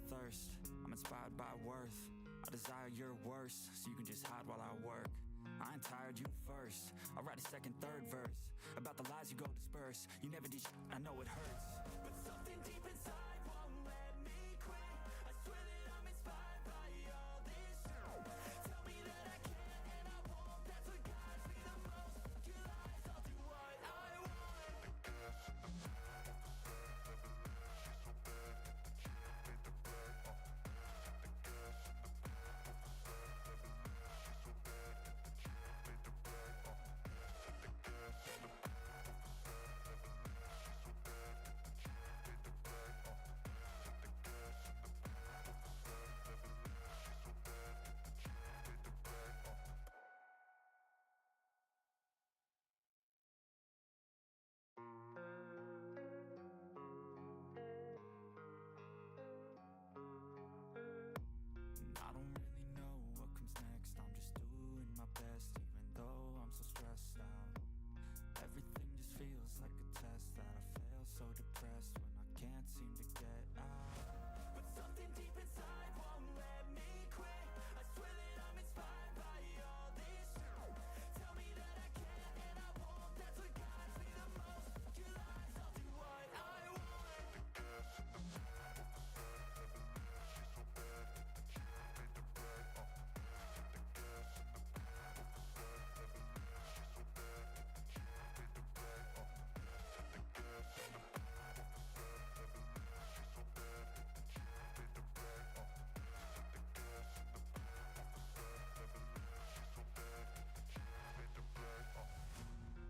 thirst, I'm inspired by worth. I desire your worst, so you can just hide while I work. I ain't tired, you first. I'll write a second, third verse about the lies you go disperse. You never did I know it hurts, but something deep inside won't let me quit. I swear that I'm inspired by all this shit. Tell me that I can and I won't. That's what guides me the most. Your lies, I'll do what I want. The gas in the back of the set, never let she's so bad that she done made the bag. The gas in the back of the set, never let she's so bad that she done made the bag. The gas in the back of the set, never let she's so bad that she done made the bag. The gas in the back of the set, never let she's so bad that she done made the bag. I don't really know what comes next. I'm just doing my best, even though I'm so stressed out. Everything just feels like a test that I fail, so depressed when I can't seem to get out. But something deep inside won't let me quit. I swear that I'm inspired by all this shit. Tell me that I can and I won't. That's what guides me the most. Your lies, I'll do what I want. The gas in the back of the set, never let she's so bad that she done made the bag. The gas in the back of the set, never let she's so bad that she done made the bag. The gas in the back of the set, never let she's so bad that she done made the bag. The gas in the back of the set, never let she's so bad that she done made the bag.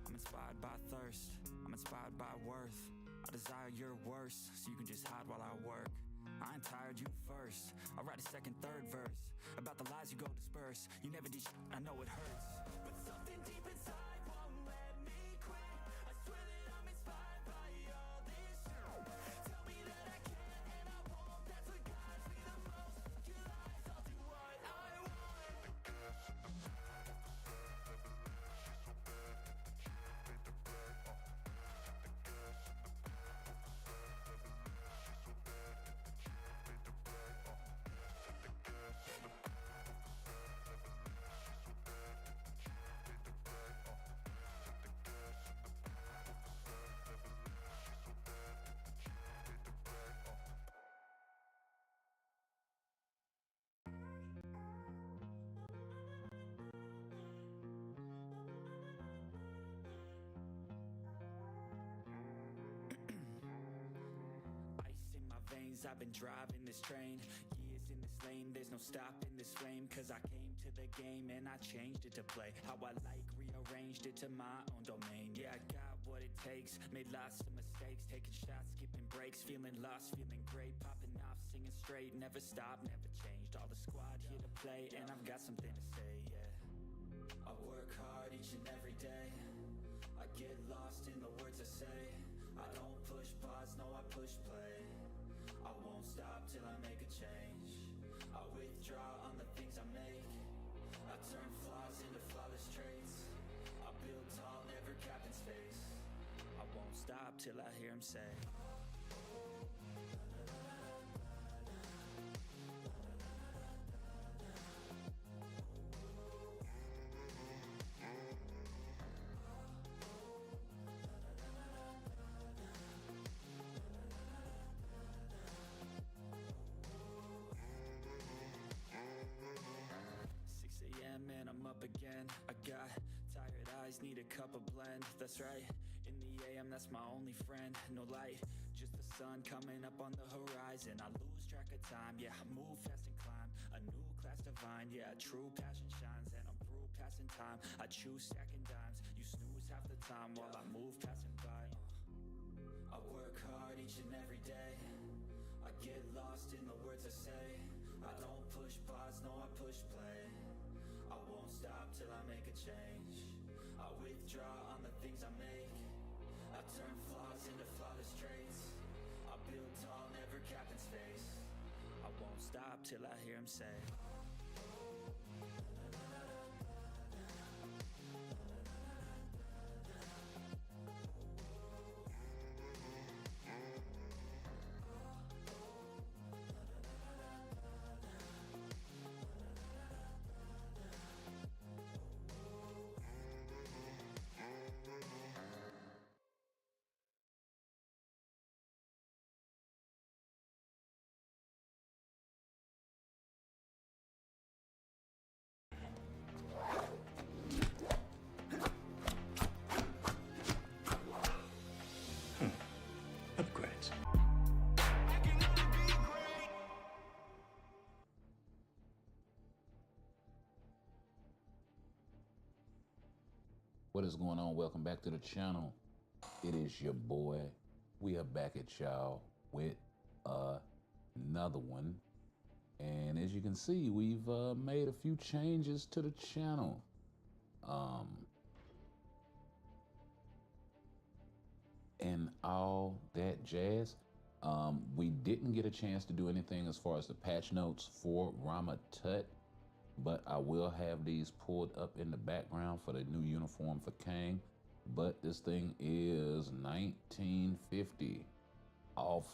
I'm inspired by thirst, I'm inspired by worth. I desire your worst, so you can just hide while I work. I ain't tired, you first. I'll write a second, third verse about the lies you go disperse. You never did I know it hurts, but something deep inside won't let me quit. I swear that I'm inspired by all this shit. Tell me that I can and I won't. That's what guides me the most. Your lies, I'll do what I want. The gas in the back of the set, never let she's so bad that she done made the bag. The gas in the back of the set, never let she's so bad that she done made the bag. The gas in the back of the set, never let she's so bad that she done made the bag. The gas in the back of the set, never let she's so bad that she done made the bag. Ice in my veins, I've been driving this train. Years in this lane, there's no stopping this flame. Cause I came to the game and I changed it to play how I like, rearranged it to my own domain. Yeah, I got what it takes, made lots of mistakes, taking shots, skipping breaks, feeling lost, feeling great, popping off, singing straight, never stopped, never changed. All the squad here to play, and I've got something to say, yeah. I work hard each and every day. I get lost in the words I say. I don't push pause, no, I push play. I won't stop till I make a change. I withdraw on the things I make. I turn flaws into flawless traits. I build tall, never capped in space. I won't stop till I hear him say. 6 a.m. and I'm up again. I got tired eyes, need a cup of blend. That's right, in the AM, that's my only friend. No light, just the sun coming up on the horizon. I lose track of time, yeah, I move fast and climb. A new class divine, yeah, true passion shines. And I'm through passing time, I choose stacking dimes. You snooze half the time while I move passing by. I work hard each and every day. I get lost in the words I say. I don't push pause, no, I push play. I won't stop till I make a change. I withdraw on the things I make. I turn flaws into flawless traits. I build tall, never capped in space. I won't stop till I hear him say. What is going on? Welcome back to the channel. It is your boy. We are back at y'all with another one. And as you can see, we've made a few changes to the channel. And all that jazz. We didn't get a chance to do anything as far as the patch notes for Ramatut, but I will have these pulled up in the background for the new uniform for Kang. But this thing is $19.50 off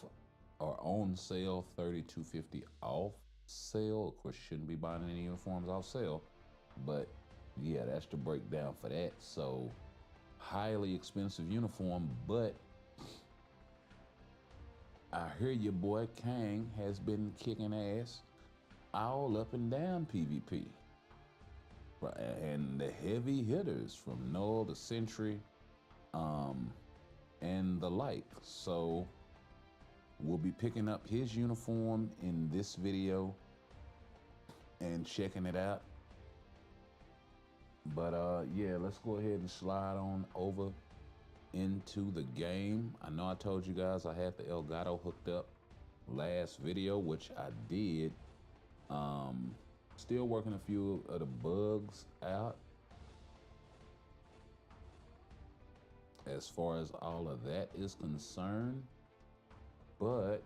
or on sale, $32.50 off sale. Of course, shouldn't be buying any uniforms off sale, but yeah, that's the breakdown for that. So highly expensive uniform, but I hear your boy Kang has been kicking ass all up and down PvP. And the heavy hitters from Null to Sentry, and the like. So we'll be picking up his uniform in this video and checking it out. But yeah, let's go ahead and slide on over into the game. I know I told you guys I had the Elgato hooked up last video, which I did. Still working a few of the bugs out as far as all of that is concerned, but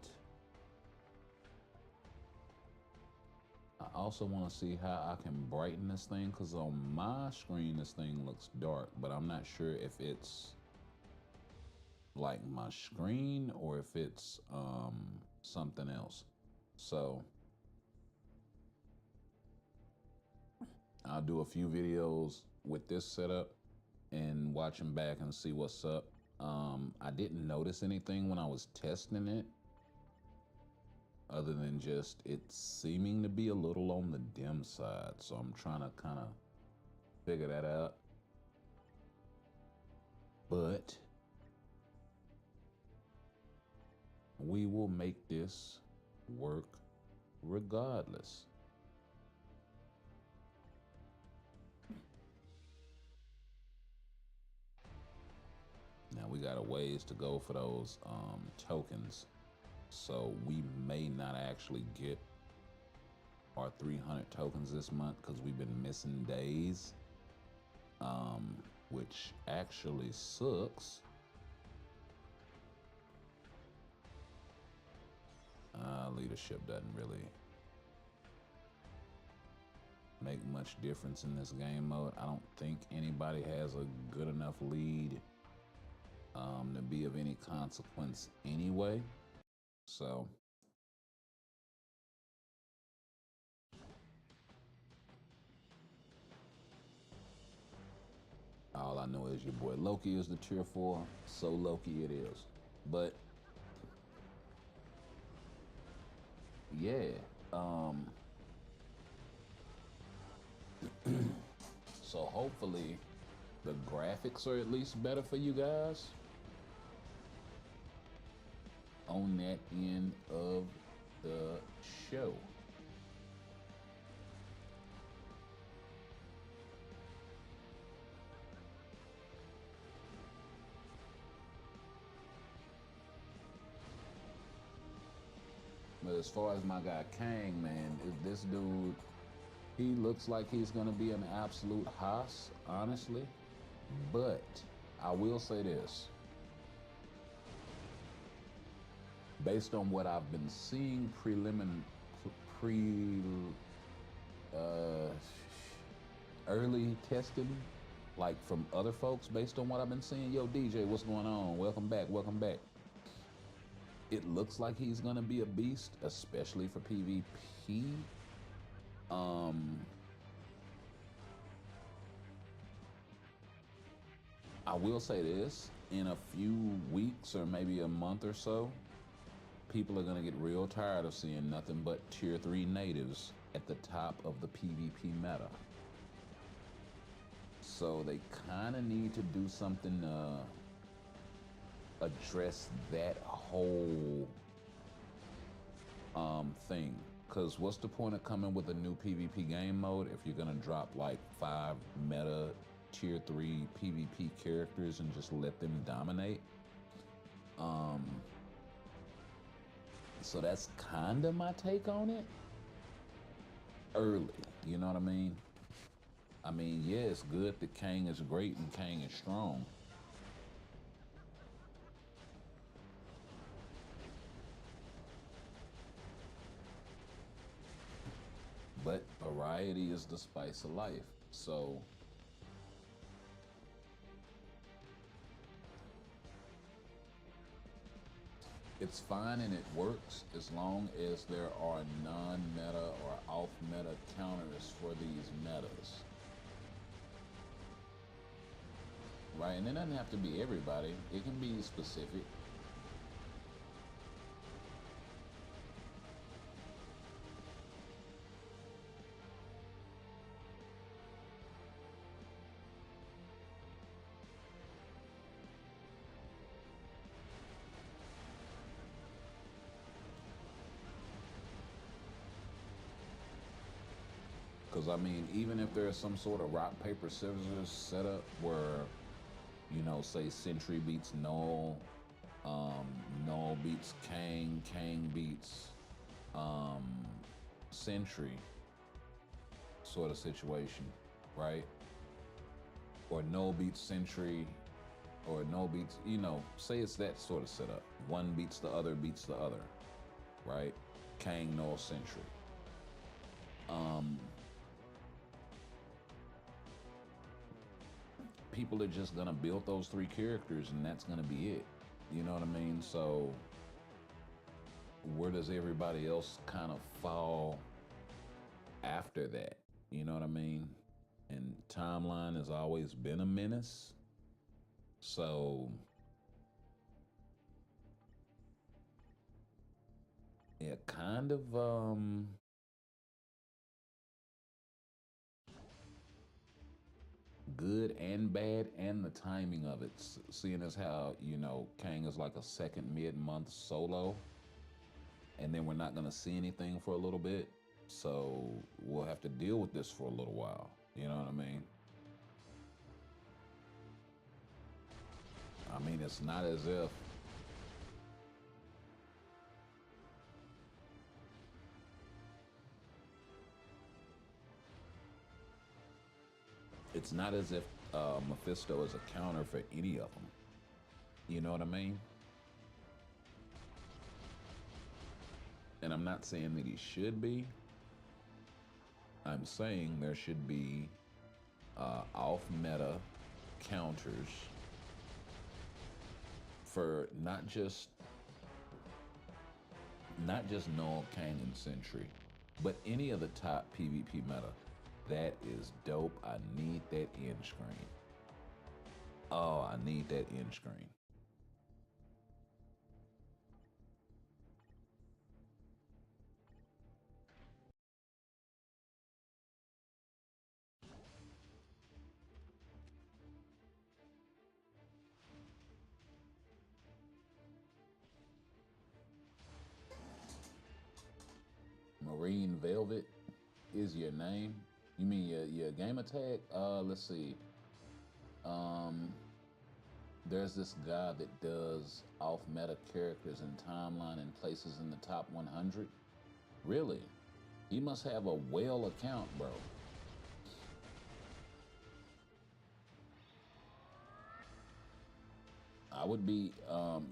I also want to see how I can brighten this thing, because on my screen this thing looks dark, but I'm not sure if it's like my screen or if it's something else. So I'll do a few videos with this setup and watch them back and see what's up. I didn't notice anything when I was testing it, other than just it seeming to be a little on the dim side. So I'm trying to kind of figure that out. But we will make this work regardless. Now we got a ways to go for those tokens, so we may not actually get our 300 tokens this month because we've been missing days, which actually sucks. Leadership doesn't really make much difference in this game mode. I don't think anybody has a good enough lead to be of any consequence anyway. So all I know is your boy Loki is the tier 4, so Loki it is. But yeah, so hopefully the graphics are at least better for you guys on that end of the show. But as far as my guy Kang, man, this dude, he looks like he's gonna be an absolute hoss, honestly. But I will say this. Based on what I've been seeing early testing, like from other folks, based on what I've been seeing. Yo, DJ, what's going on? Welcome back, welcome back. It looks like he's gonna be a beast, especially for PvP. I will say this, in a few weeks or maybe a month or so, people are gonna get real tired of seeing nothing but tier 3 natives at the top of the PvP meta. So they kind of need to do something to address that whole thing. Because what's the point of coming with a new PvP game mode if you're gonna drop like 5 meta tier 3 PvP characters and just let them dominate. Um, so that's kind of my take on it. Early, you know what I mean? I mean, yeah, it's good that Kang is great and Kang is strong. But variety is the spice of life. So it's fine and it works as long as there are non-meta or off-meta counters for these metas. Right? And it doesn't have to be everybody. It can be specific. Because, I mean, even if there's some sort of rock, paper, scissors setup where, you know, say Sentry beats Null, Null beats Kang, Kang beats um, Sentry sort of situation, right? Or Null beats Sentry, or Null beats, you know, say it's that sort of setup. One beats the other, right? Kang, Null, Sentry. People are just gonna build those three characters and that's gonna be it. You know what I mean? So where does everybody else kind of fall after that? You know what I mean? And Timeline has always been a menace. So yeah, kind of good and bad, and the timing of it. Seeing as how, you know, Kang is like a second mid-month solo, and then we're not gonna see anything for a little bit. So we'll have to deal with this for a little while. You know what I mean? I mean, it's not as if Mephisto is a counter for any of them. You know what I mean? And I'm not saying that he should be. I'm saying there should be off-meta counters for not just Null, Kang, and Sentry, but any of the top PvP meta. That is dope. I need that end screen. Oh, I need that end screen. Marine Velvet is your name? You mean your gamer tag? Let's see. Um, there's this guy that does off-meta characters in Timeline and places in the top 100. Really? He must have a whale account, bro. I would be.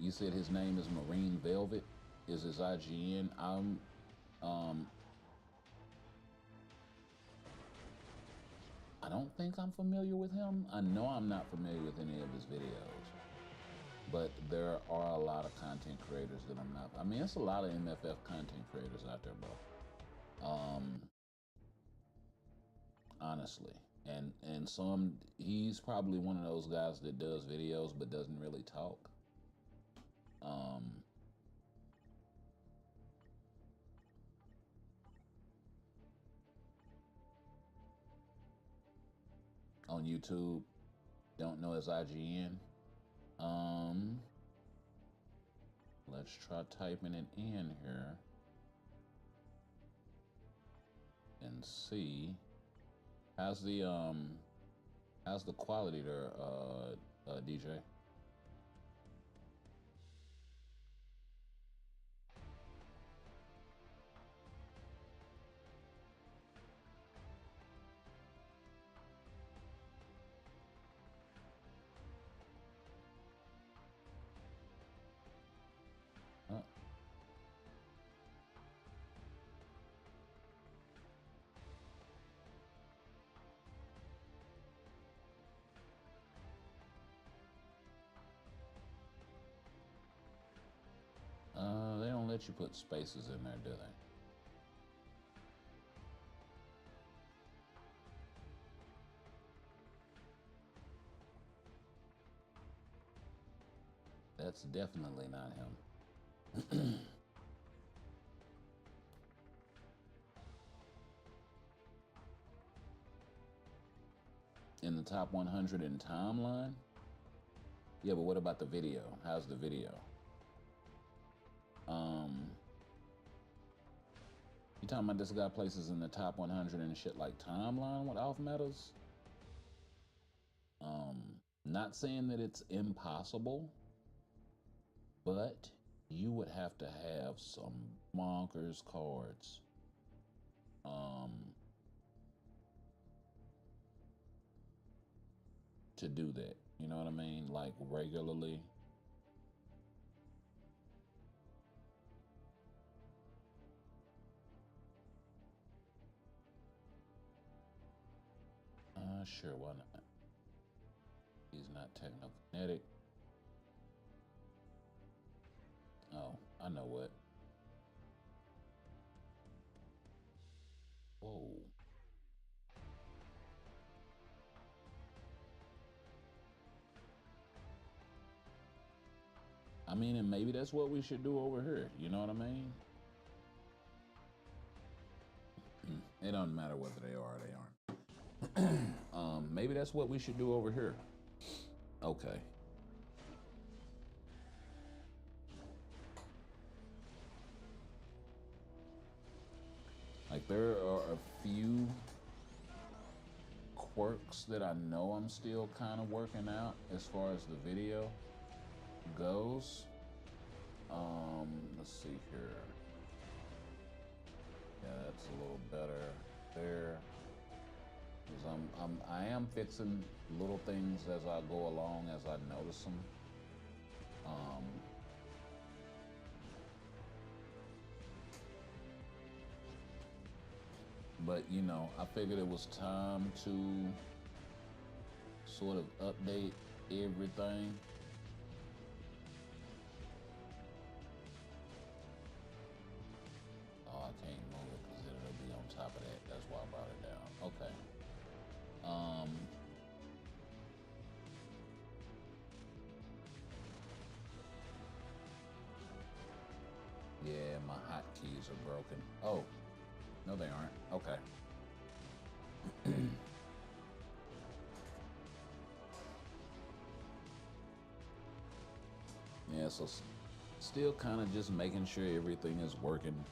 You said his name is Marine Velvet. Is his IGN? Um, I don't think I'm familiar with him. I know I'm not familiar with any of his videos, but there are a lot of content creators that I'm not. I mean, it's a lot of MFF content creators out there, bro. Honestly, and some he's probably one of those guys that does videos but doesn't really talk. Um, on YouTube, don't know his IGN. Um, let's try typing it in here and see. How's the How's the quality there, DJ? Uh, they don't let you put spaces in there, do they? That's definitely not him. In the top 100 in timeline? Yeah, but what about the video? How's the video? You talking about this guy places in the top 100 and shit like timeline with off metas? Not saying that it's impossible, but you would have to have some bonkers cards. To do that. You know what I mean? Like regularly. Sure, why not? He's not technokinetic. Oh, I know what. Whoa. I mean, and maybe that's what we should do over here. You know what I mean? It doesn't matter whether they are or they aren't. Maybe that's what we should do over here. Okay. Like, there are a few quirks that I know I'm still kind of working out as far as the video goes. Let's see here. Yeah, that's a little better there. Because I am fixing little things as I go along, as I notice them. But you know, I figured it was time to sort of update everything. Oh, I can't move it because it'll be on top of that. That's why I brought it down. Okay. Yeah, my hotkeys are broken. Oh, no, they aren't. Okay. Yeah, so still kind of just making sure everything is working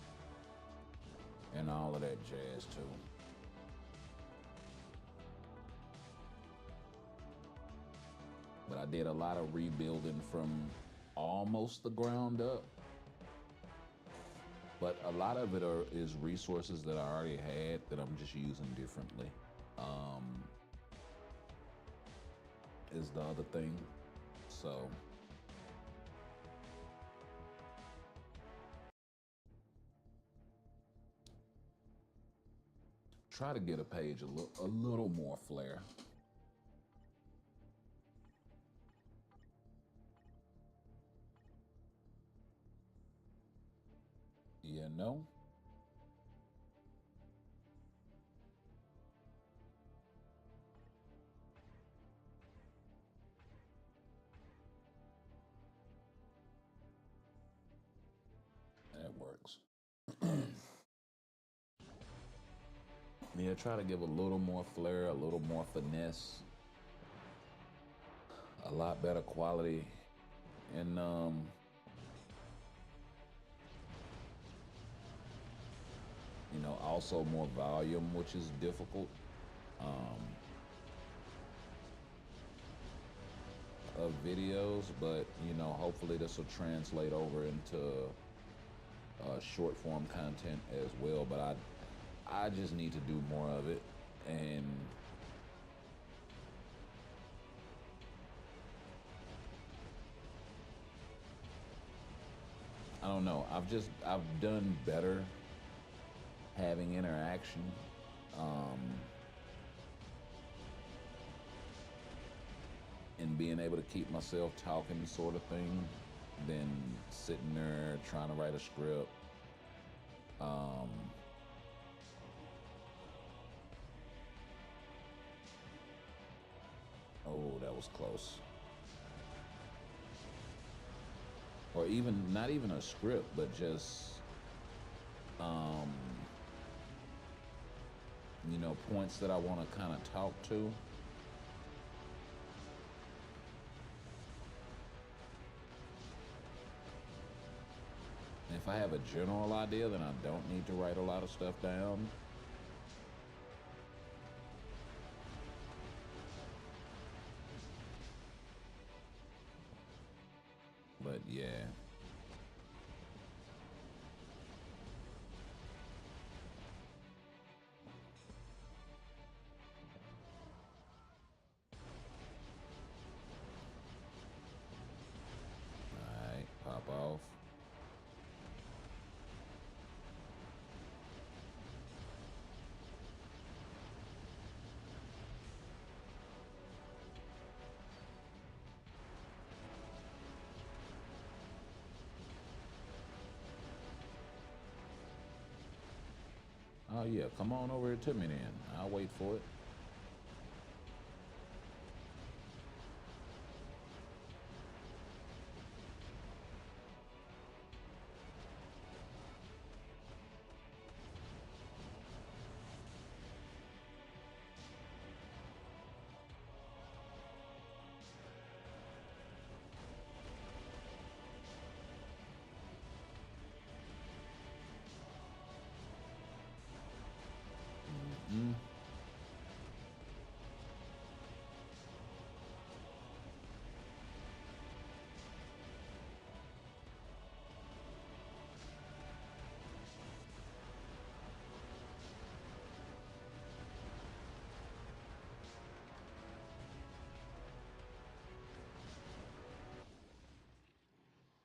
and all of that jazz too. But I did a lot of rebuilding from almost the ground up. But a lot of it is resources that I already had that I'm just using differently. Is the other thing. So try to get a page a little more flair. You know? That works. Yeah, try to give a little more flair, a little more finesse, a lot better quality, and you know, also more volume, which is difficult. of videos, but you know, hopefully this will translate over into short form content as well. But I just need to do more of it, and I don't know. I've done better having interaction. Um, and being able to keep myself talking sort of thing than sitting there trying to write a script. Um, oh, that was close. Or even not even a script, but just um, you know, points that I want to kind of talk to. If I have a general idea, then I don't need to write a lot of stuff down. But yeah. All right, pop off. Oh yeah, come on over here to me then. I'll wait for it. Mm.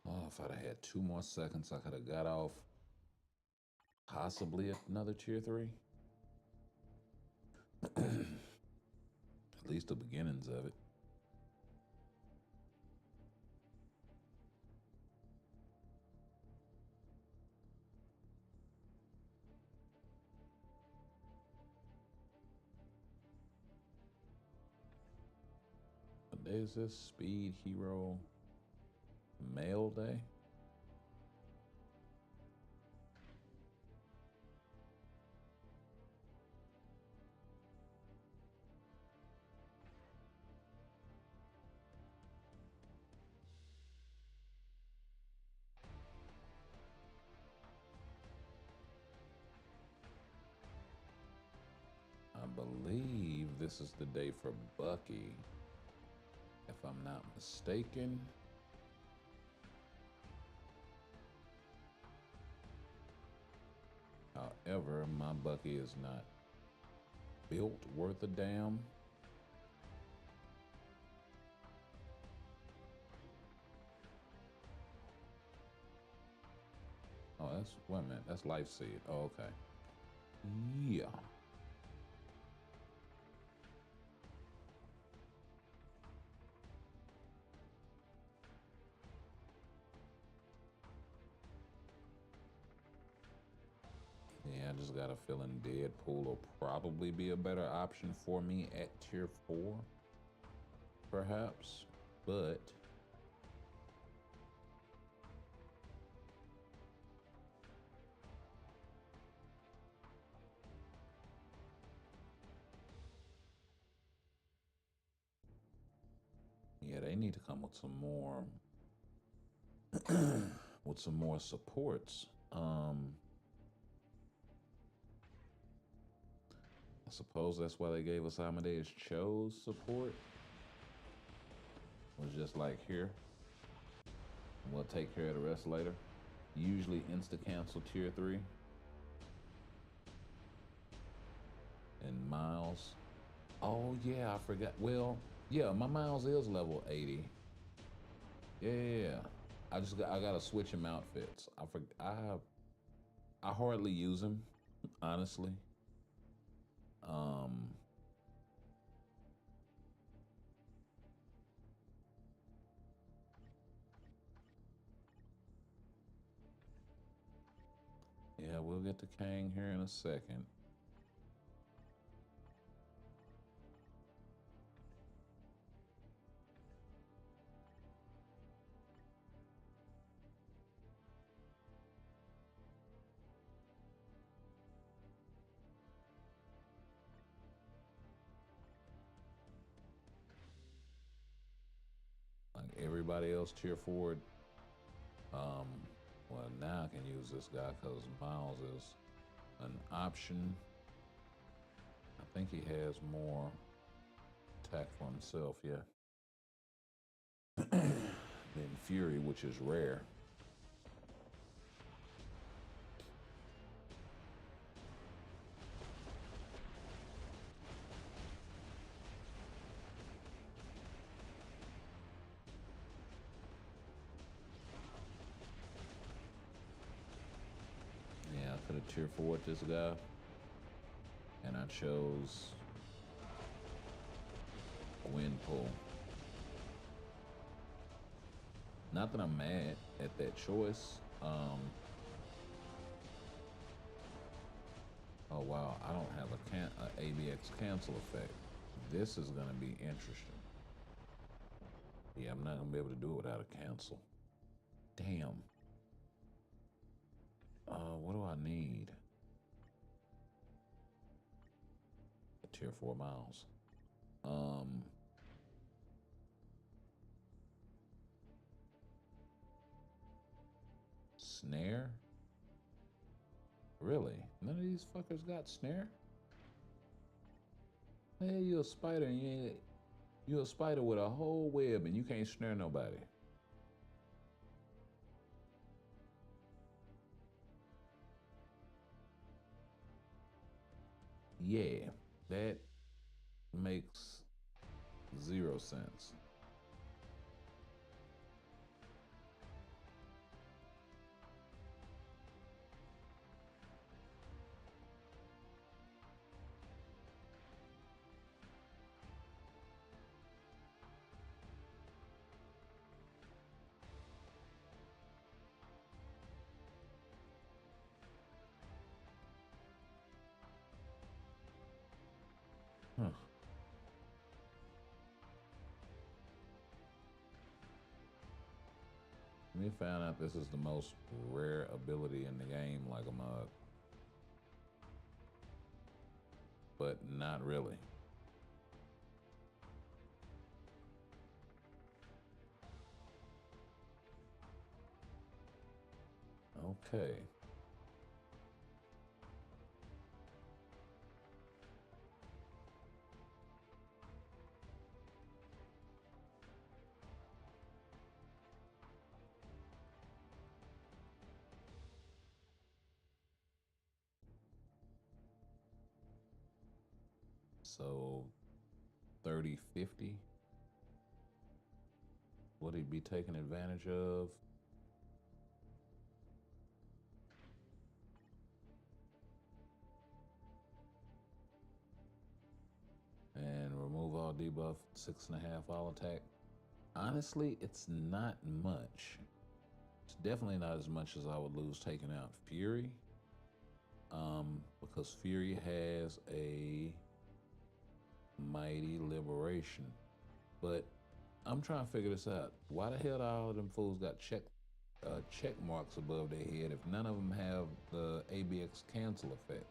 Oh, if I'd have had 2 more seconds, I could have got off possibly another tier 3. At least the beginnings of it. What day is this? Speed Hero Mail Day? I believe this is the day for Bucky, if I'm not mistaken. However, my Bucky is not built worth a damn. Oh, wait a minute, that's Life Seed. Oh, okay. Yeah. Yeah, I just got a feeling Deadpool will probably be a better option for me at tier 4, perhaps. But yeah, they need to come with some more with some more supports. I suppose that's why they gave us Amadeus Cho's support. was just like here. We'll take care of the rest later. Usually insta cancel tier 3. And Miles. Oh yeah, I forgot. Well, yeah, my Miles is level 80. Yeah. I gotta switch him outfits. I hardly use him, honestly. Um yeah, we'll get to Kang here in a second. Like everybody else tier 4. Um well, now I can use this guy because Miles is an option. I think he has more attack for himself, yeah. Than Fury, which is rare. Yeah, I could have tier 4 this guy. And I chose Gwenpool. Not that I'm mad at that choice. Oh wow, I don't have a ABX cancel effect. This is gonna be interesting. Yeah, I'm not gonna be able to do it without a cancel. Damn. What do I need? A tier 4 Miles. Snare? Really? None of these fuckers got snare? Hey, you a spider and you a spider with a whole web and you can't snare nobody. Yeah, that makes 0 sense. Huh. We found out this is the most rare ability in the game, like a mug. But not really. Okay. So 30, 50. Would he be taken advantage of? And remove all debuff, 6.5 all attack. Honestly, it's not much. It's definitely not as much as I would lose taking out Fury. Because Fury has a mighty liberation. But I'm trying to figure this out. Why the hell do all of them fools got check marks above their head if none of them have the ABX cancel effect?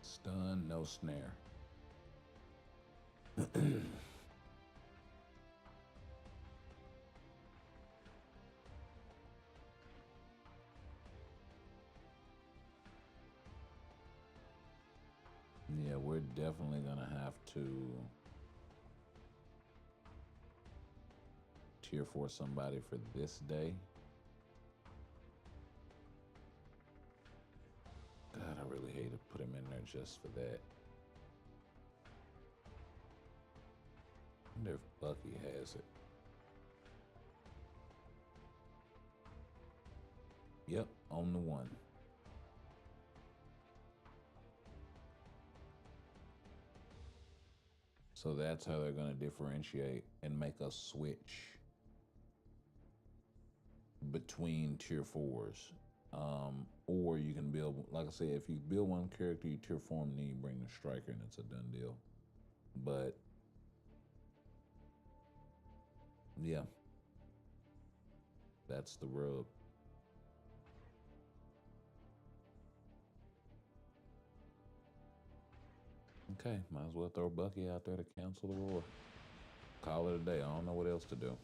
Stun, no snare. definitely gonna have to tier 4 somebody for this day. God, I really hate to put him in there just for that. I wonder if Bucky has it. Yep, on the 1. So that's how they're going to differentiate and make us switch between tier 4s. Or you can build, like I said, if you build one character, you tier 4 them, then you bring the striker, and it's a done deal. But yeah, that's the rub. Okay, might as well throw Bucky out there to cancel the war. Call it a day. I don't know what else to do.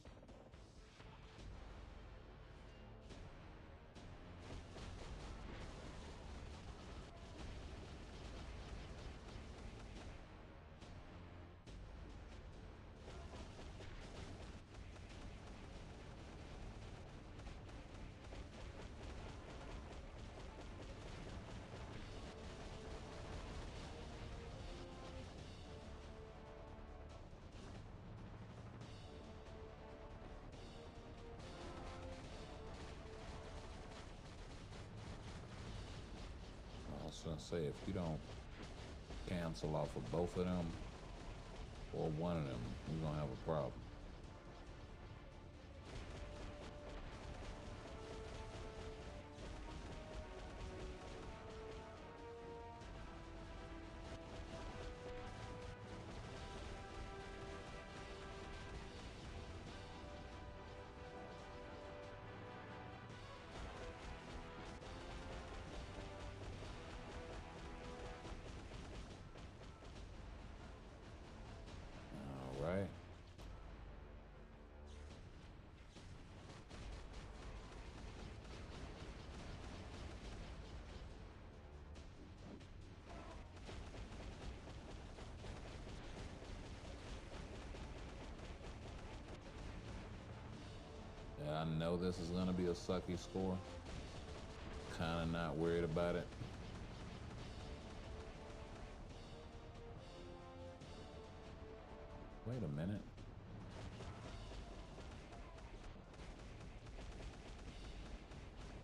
I was gonna say, if you don't cancel off of both of them or one of them, you're gonna have a problem. All right. Yeah, I know this is gonna be a sucky score. Kinda not worried about it. Wait a minute.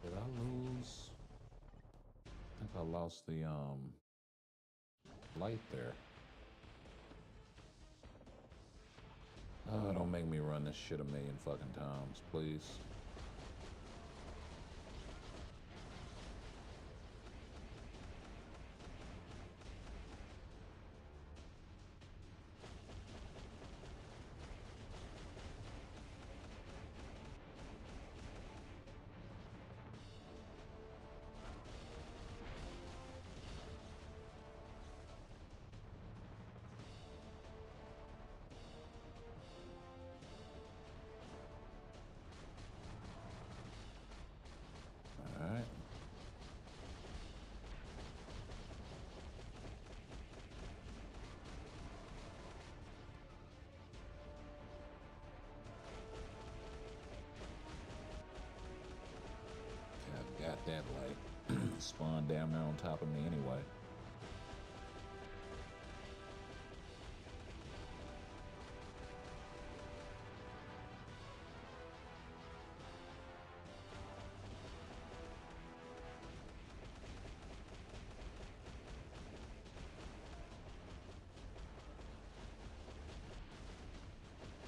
Did I lose? I think I lost the light there. Oh, don't make me run this shit a million fucking times, please. All right. I've got that light spawn down there on top of me anyway.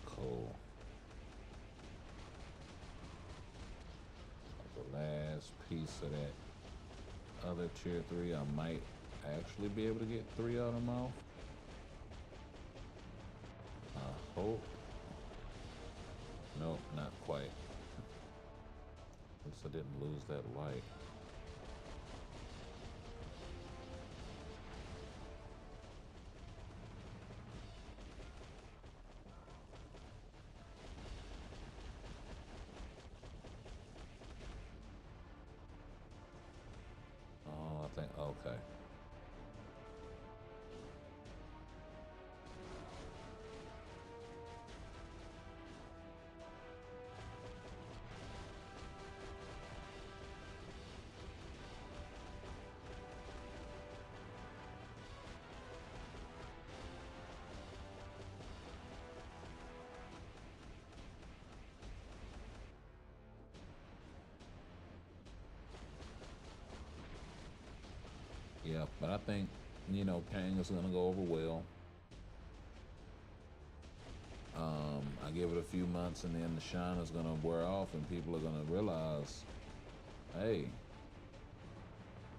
Cool. The last piece of that other tier 3, I might actually be able to get 3 of them off. I hope. Nope, not quite. At least I didn't lose that light. Oh, I think, okay. Yeah, but I think, Kang is gonna go over well. I give it a few months and then the shine is gonna wear off and people are gonna realize, hey,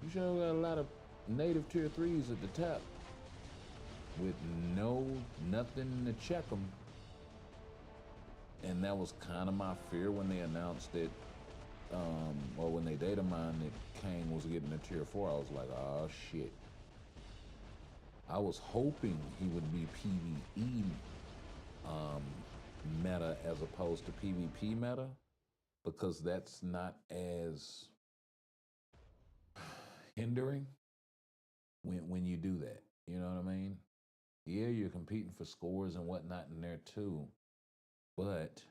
you sure got a lot of native tier threes at the top with nothing to check them. And that was kind of my fear when they announced it, or when they data mined that Kang was getting a tier 4. I was like, oh shit. I was hoping he would be PvE meta as opposed to PvP meta, because that's not as hindering when you do that. You know what I mean? Yeah, you're competing for scores and whatnot in there too, but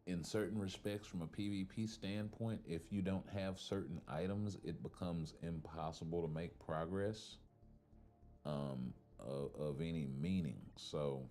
in certain respects, from a PvP standpoint, if you don't have certain items, it becomes impossible to make progress of any meaning. So,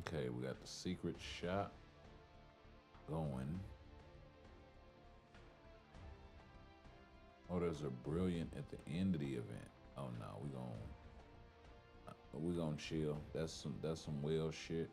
okay, we got the secret shop going. Oh, there's a brilliant at the end of the event. Oh no, we gonna chill. That's some whale shit.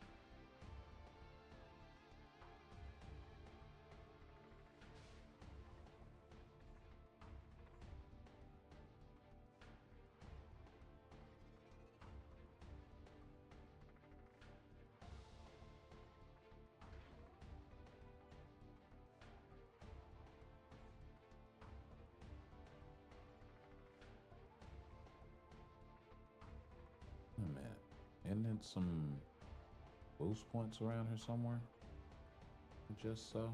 Wait a minute. Isn't it some boost points around here somewhere? Just so.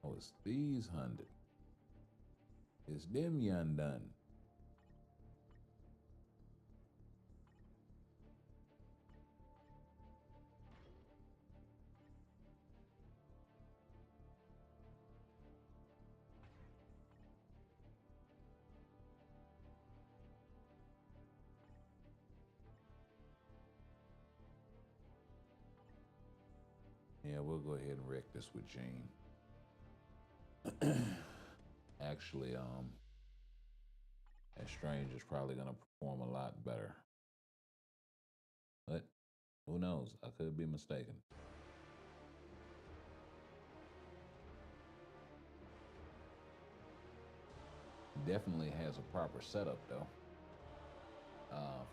Oh, it's these 100. It's them you undone. Yeah, we'll go ahead and wreck this with Jane. Actually, that Strange is probably gonna perform a lot better. But who knows? I could be mistaken. Definitely has a proper setup though.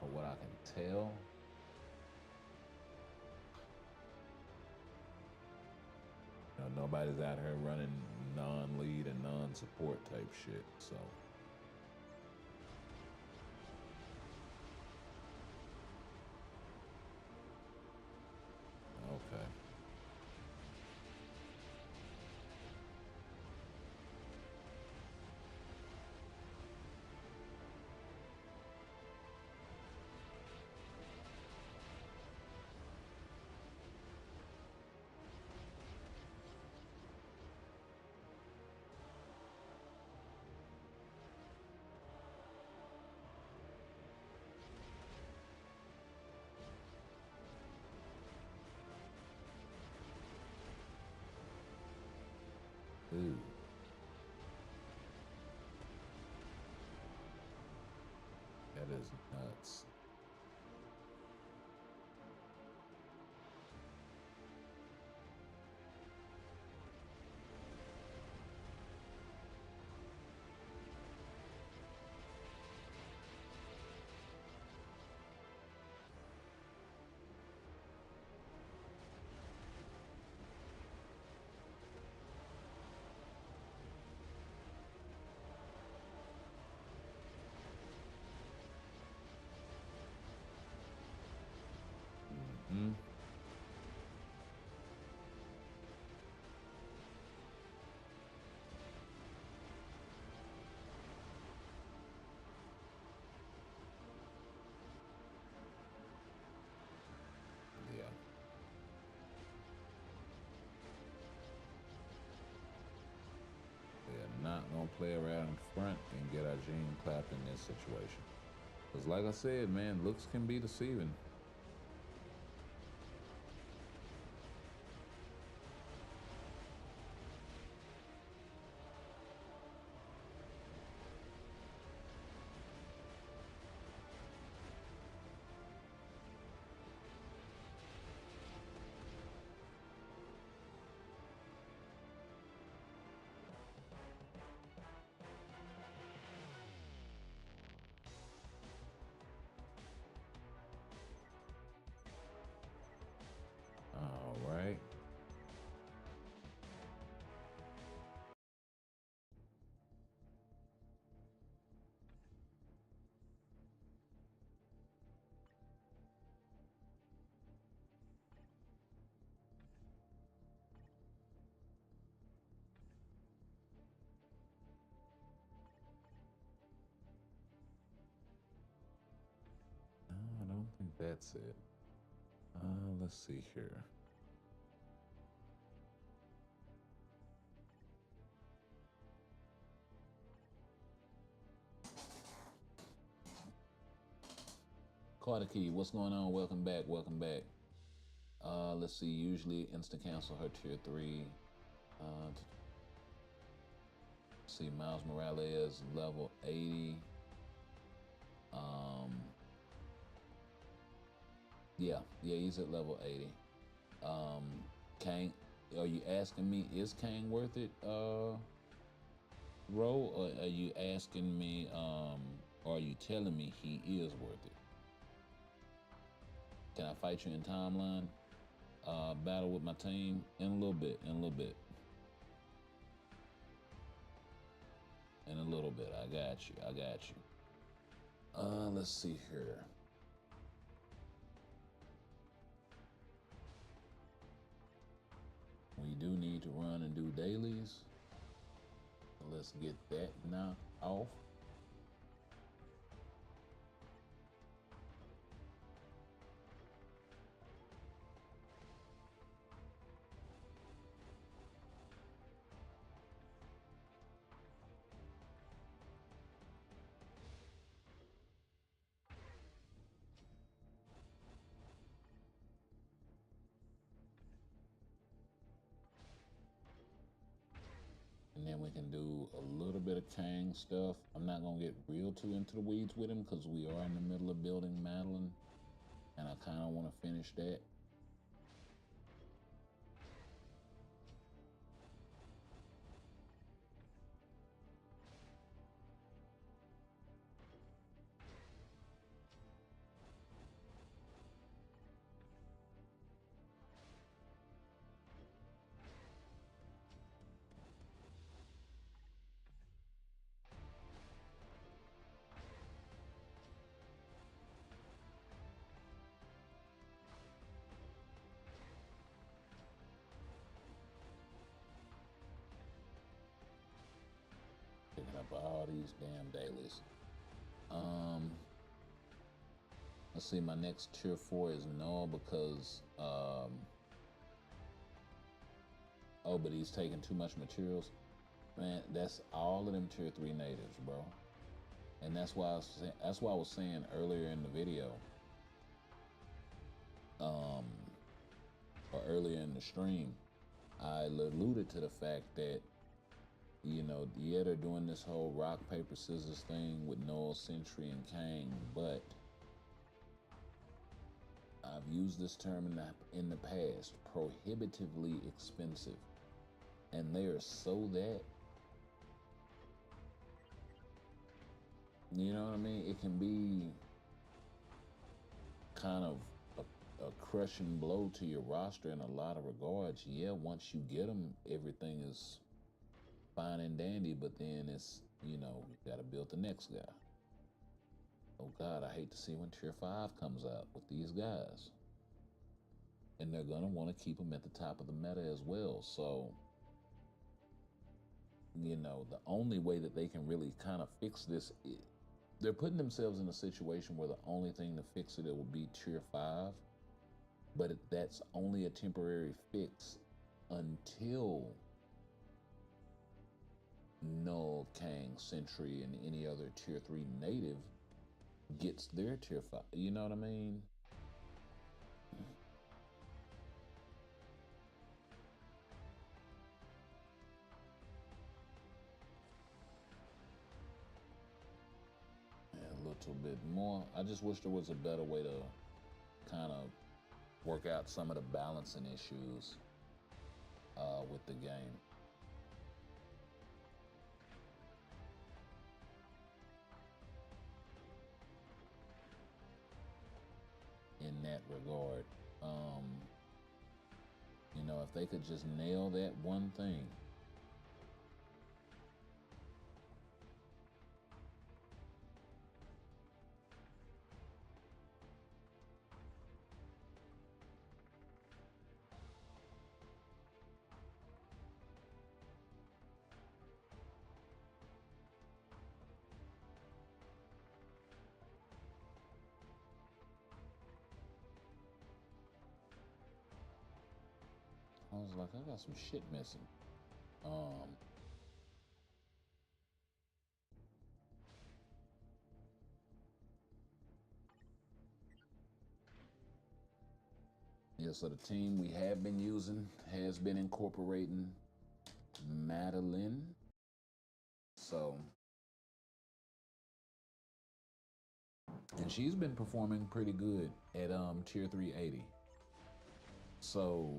For what I can tell. Nobody's out here running non-lead and non-support type shit. So okay. Ooh. That is nuts. play around in front and get our Gene clapped in this situation. Because like I said, man, looks can be deceiving. All right. No, I don't think that's it. Let's see here. Carter Key, what's going on? Welcome back. Welcome back. Let's see. Usually, insta cancel her tier 3. See, Miles Morales level 80. Yeah, he's at level 80. Kang, are you asking me, is Kang worth it, Ro? Or are you asking me, or are you telling me he is worth it? Can I fight you in timeline? Battle with my team? In a little bit, I got you. Let's see here. We do need to run and do dailies. Let's get that now off. And then we can do a little bit of Kang stuff. I'm not gonna get real too into the weeds with him because we are in the middle of building Madeline, and I kind of want to finish that. Picking up all these damn dailies. Let's see, my next tier 4 is Noah because oh, but he's taking too much materials. Man, that's all of them tier 3 natives, bro. And that's why I was saying earlier in the video, or earlier in the stream, I alluded to the fact that, you know, yeah, they're doing this whole rock, paper, scissors thing with Noah, Sentry, and Kang, but I've used this term in the past, prohibitively expensive. And they are so that, you know what I mean? It can be kind of a crushing blow to your roster in a lot of regards. Yeah, once you get them, everything is fine and dandy, but then it's, you know, you gotta build the next guy. Oh God, I hate to see when tier 5 comes out with these guys. And they're gonna want to keep them at the top of the meta as well. So, you know, the only way that they can really kind of fix this, they're putting themselves in a situation where the only thing to fix it will be tier 5, but that's only a temporary fix until Null, Kang, Sentry, and any other tier 3 native gets their tier 5. You know what I mean? And a little bit more. I just wish there was a better way to kind of work out some of the balancing issues with the game. In that regard, you know, if they could just nail that one thing. I was like, I got some shit missing. Yeah, so the team we have been using has been incorporating Madeline. So, and she's been performing pretty good at tier 380. So,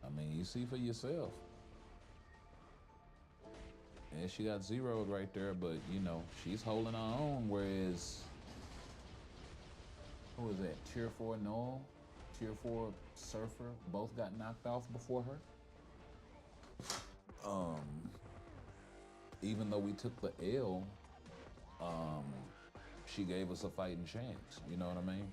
I mean, you see for yourself. And she got zeroed right there, but you know, she's holding her own. Whereas, who was that? Tier 4 Noel, Tier 4 Surfer, both got knocked off before her. Even though we took the L, she gave us a fighting chance. You know what I mean?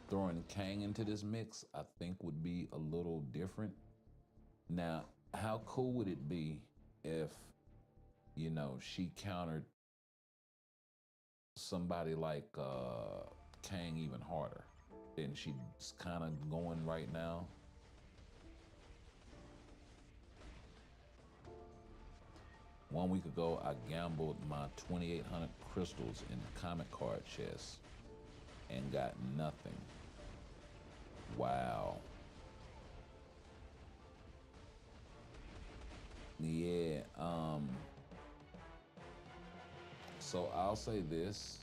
Throwing Kang into this mix, I think would be a little different. Now, how cool would it be if, you know, she countered somebody like Kang even harder than she's kind of going right now? One week ago, I gambled my 2,800 crystals in the comic card chest and got nothing. Wow. Yeah, so I'll say this.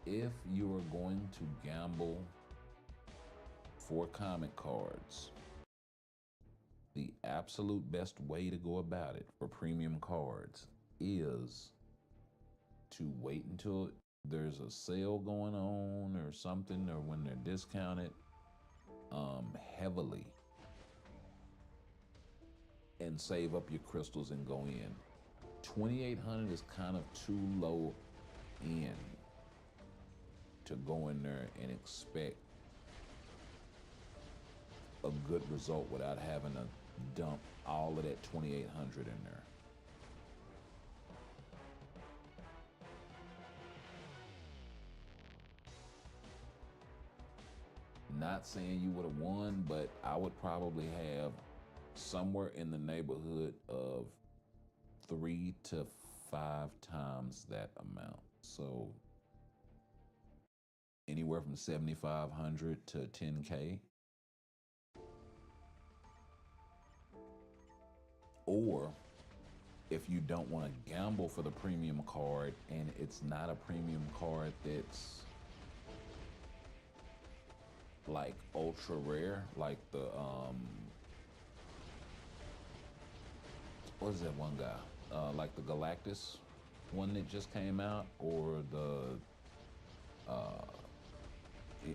If you are going to gamble for comic cards, the absolute best way to go about it for premium cards is to wait until there's a sale going on or something, or when they're discounted heavily, and save up your crystals and go in. 2,800 is kind of too low in to go in there and expect a good result without having to dump all of that 2,800 in there. Not saying you would have won, but I would probably have somewhere in the neighborhood of 3 to 5 times that amount. So anywhere from 7,500 to 10K. Or if you don't want to gamble for the premium card and it's not a premium card that's like ultra rare, like the what is that one guy? Like the Galactus one that just came out, or the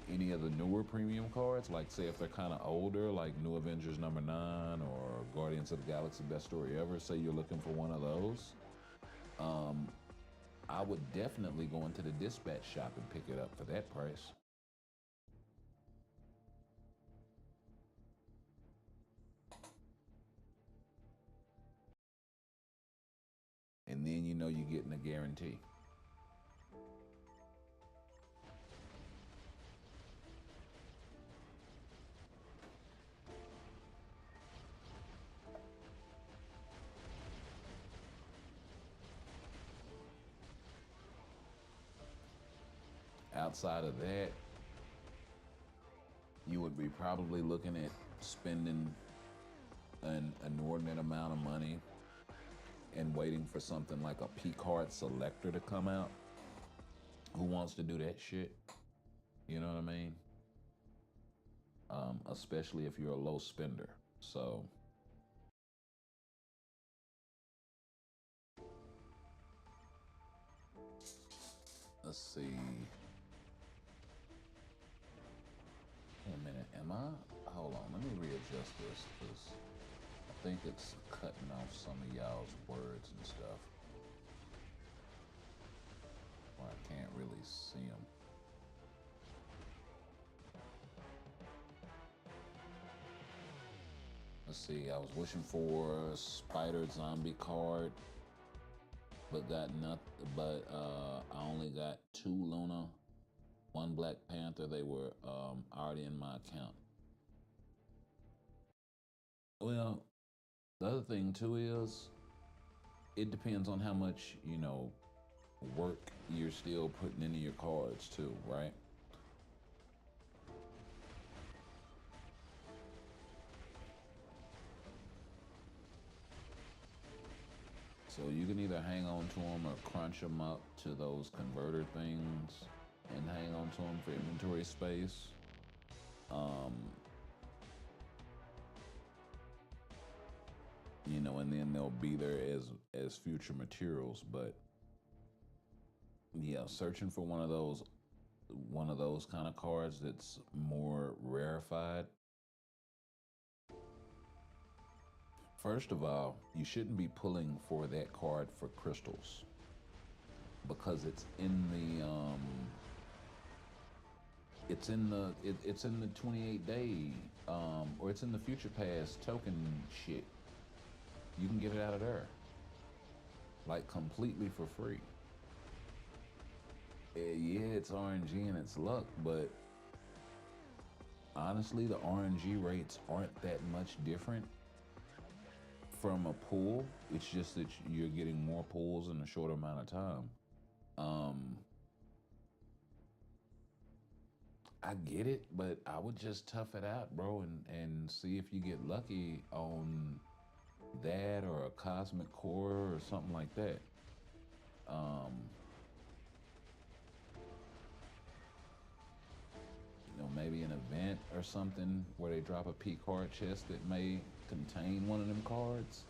any of the newer premium cards, like say if they're kind of older, like New Avengers #9 or Guardians of the Galaxy Best Story Ever, say you're looking for one of those, I would definitely go into the dispatch shop and pick it up for that price. And then you know you're getting a guarantee. outside of that, you would be probably looking at spending an inordinate amount of money and waiting for something like a P-card selector to come out. Who wants to do that shit? You know what I mean? Especially if you're a low spender. So let's see. Wait a minute, am I? Hold on, let me readjust this because I think it's cutting off some of y'all's words and stuff. Or I can't really see them. Let's see, I was wishing for a spider zombie card, but got nothing. But I only got 2 Luna, 1 Black Panther. They were already in my account. Well, the other thing too is it depends on how much, work you're still putting into your cards too, right? So you can either hang on to them or crunch them up to those converter things and hang on to them for inventory space. And then they'll be there as future materials. But yeah, searching for one of those kind of cards that's more rarefied. First of all, you shouldn't be pulling for that card for crystals because it's in the 28 day or it's in the future pass token shit. You can get it out of there like completely for free. Yeah, it's RNG and it's luck, but honestly, the RNG rates aren't that much different from a pool. It's just that you're getting more pools in a shorter amount of time. I get it, but I would just tough it out, bro, and see if you get lucky on that or a cosmic core or something like that. Maybe an event or something where they drop a P card chest that may contain one of them cards.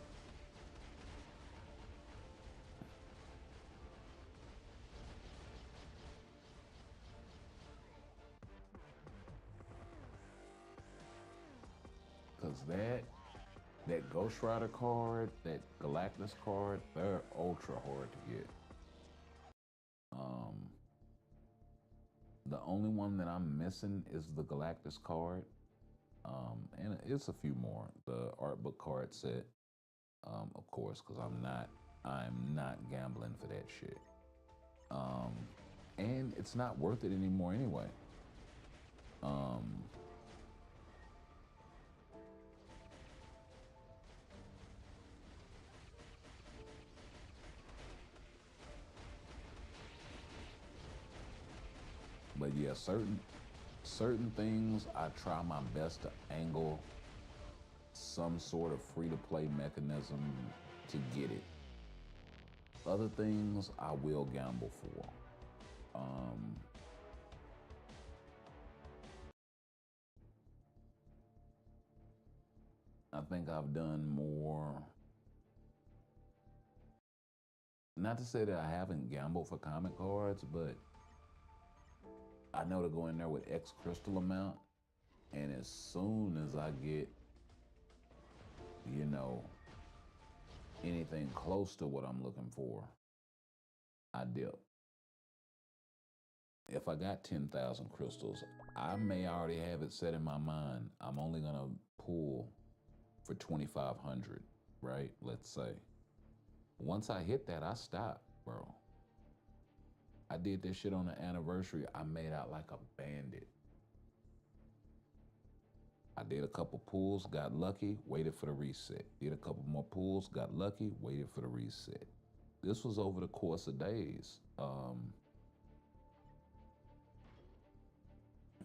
Cause that Ghost Rider card, that Galactus card, they're ultra hard to get. The only one that I'm missing is the Galactus card. And it's a few more. The art book card set, of course, because I'm not gambling for that shit. And it's not worth it anymore anyway. But yeah, certain things I try my best to angle some sort of free to play mechanism to get it. Other things I will gamble for. I think I've done more. Not to say that I haven't gambled for comic cards, but I know to go in there with X crystal amount, and as soon as I get, anything close to what I'm looking for, I dip. If I got 10,000 crystals, I may already have it set in my mind. I'm only gonna pull for 2,500, right? Let's say. Once I hit that, I stop, bro. I did this shit on the anniversary. I made out like a bandit. I did a couple pulls, got lucky, waited for the reset. Did a couple more pulls, got lucky, waited for the reset. This was over the course of days.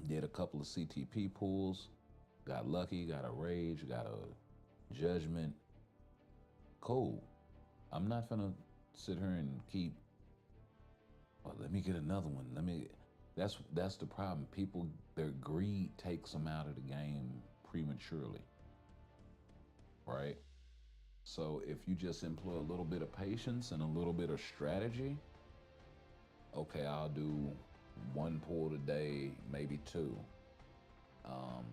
Did a couple of CTP pulls, got lucky, got a rage, got a judgment. Cool. I'm not gonna sit here and keep. Oh, let me get another one. Let me. That's the problem. People, their greed takes them out of the game prematurely, right? So if you just employ a little bit of patience and a little bit of strategy, okay, I'll do one pull today, maybe two. Um,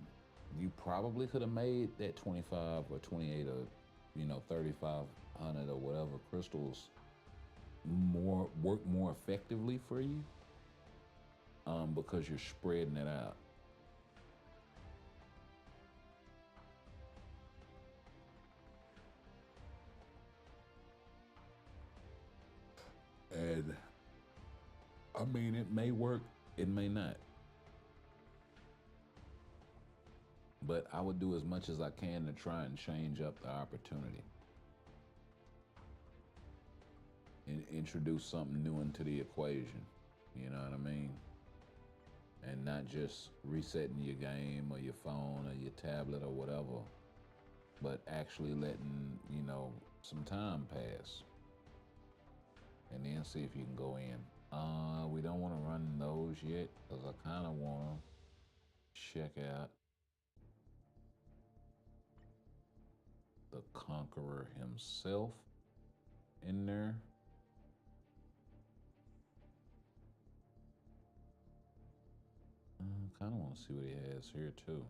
you probably could have made that 25 or 28 or 3,500 or whatever crystals work more effectively for you, because you're spreading it out. And I mean, it may work, it may not. But I would do as much as I can to try and change up the opportunity and introduce something new into the equation. You know what I mean? And not just resetting your game or your phone or your tablet or whatever, but actually letting, some time pass and then see if you can go in. We don't want to run those yet because I kind of want to check out the Conqueror himself in there. I kind of want to see what he has here too.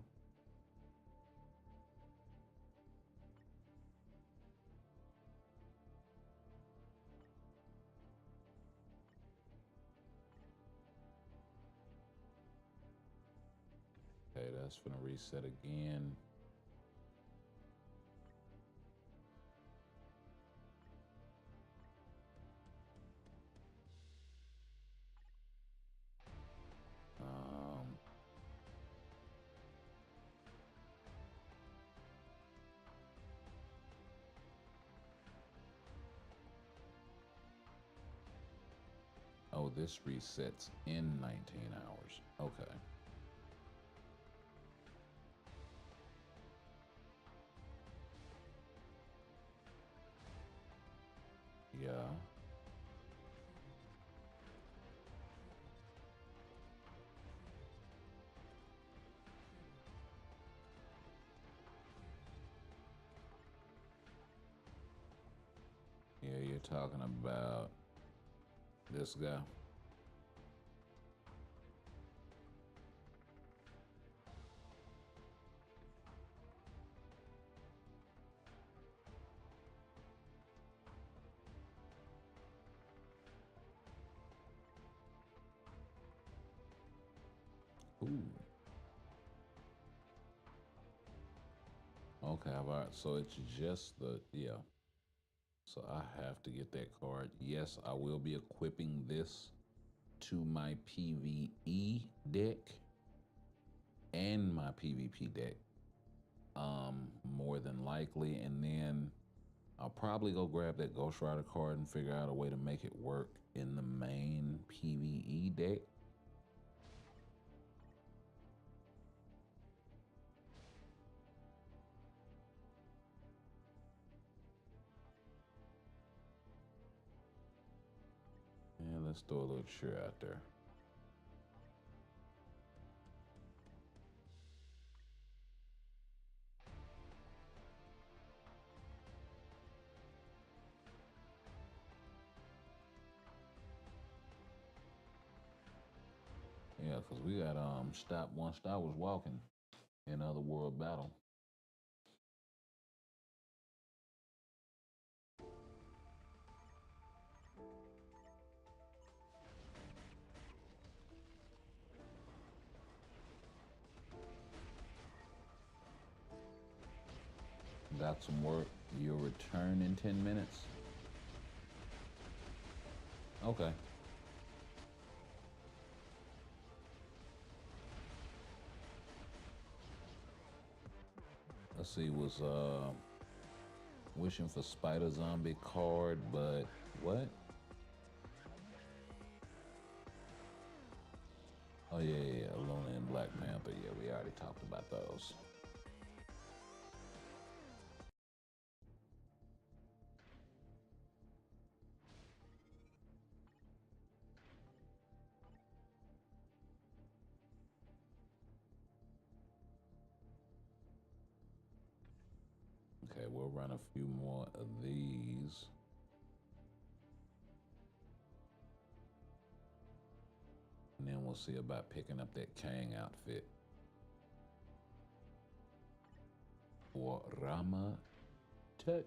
Okay, that's gonna reset again. Um, oh, this resets in 19 hours. Okay. Yeah. Yeah, you're talking about this guy. Ooh. Okay, all right. So it's just yeah. So I have to get that card. Yes, I will be equipping this to my PvE deck and my PvP deck. More than likely, and then I'll probably go grab that Ghost Rider card and figure out a way to make it work in the main PvE deck. And let's throw a little cheer out there. Yeah, because we got stop once I was walking in other world battle. Got some work. You'll return in 10 minutes. Okay. Let's see, was wishing for Spider Zombie card, but what? Oh yeah, Alona in Black Black Panther, yeah, we already talked about those. Okay, we'll run a few more of these. And then we'll see about picking up that Kang outfit for Rama Tut.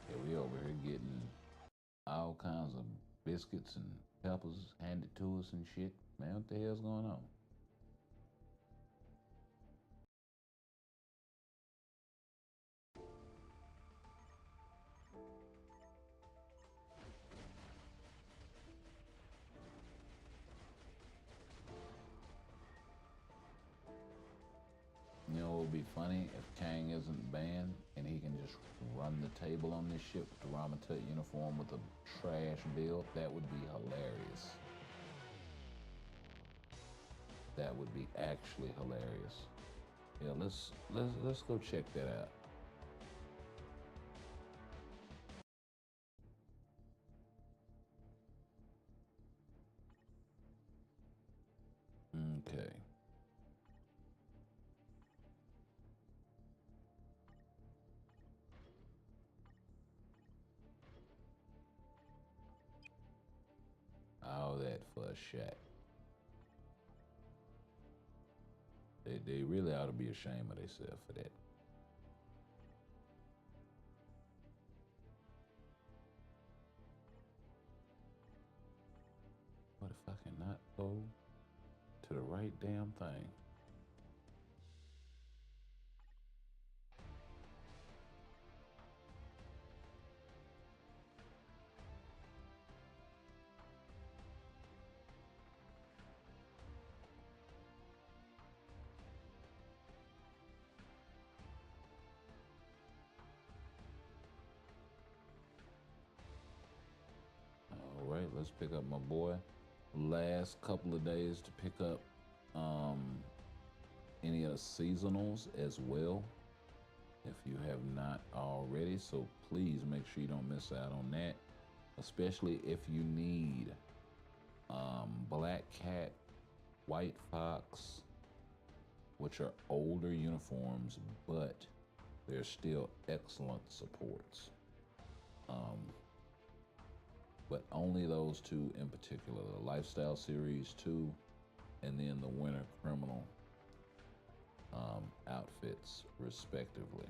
Yeah, we over here getting all kinds of biscuits and peppers handed to us and shit. Man, what the hell's going on? You know, it would be funny if Kang isn't banned and he can just run the table on this ship with the Rama Tut uniform with a trash build. That would be hilarious. That would be actually hilarious. Yeah, let's go check that out. Okay. All that for a shot. They really ought to be ashamed of themselves for that. What if I cannot go to the right damn thing? All right, let's pick up my boy. Last couple of days to pick up um, any of the seasonals as well, if you have not already. So please make sure you don't miss out on that, especially if you need Black Cat, White Fox, which are older uniforms, but they're still excellent supports. Um, but only those two in particular, the Lifestyle Series 2 and then the Winter Criminal outfits, respectively.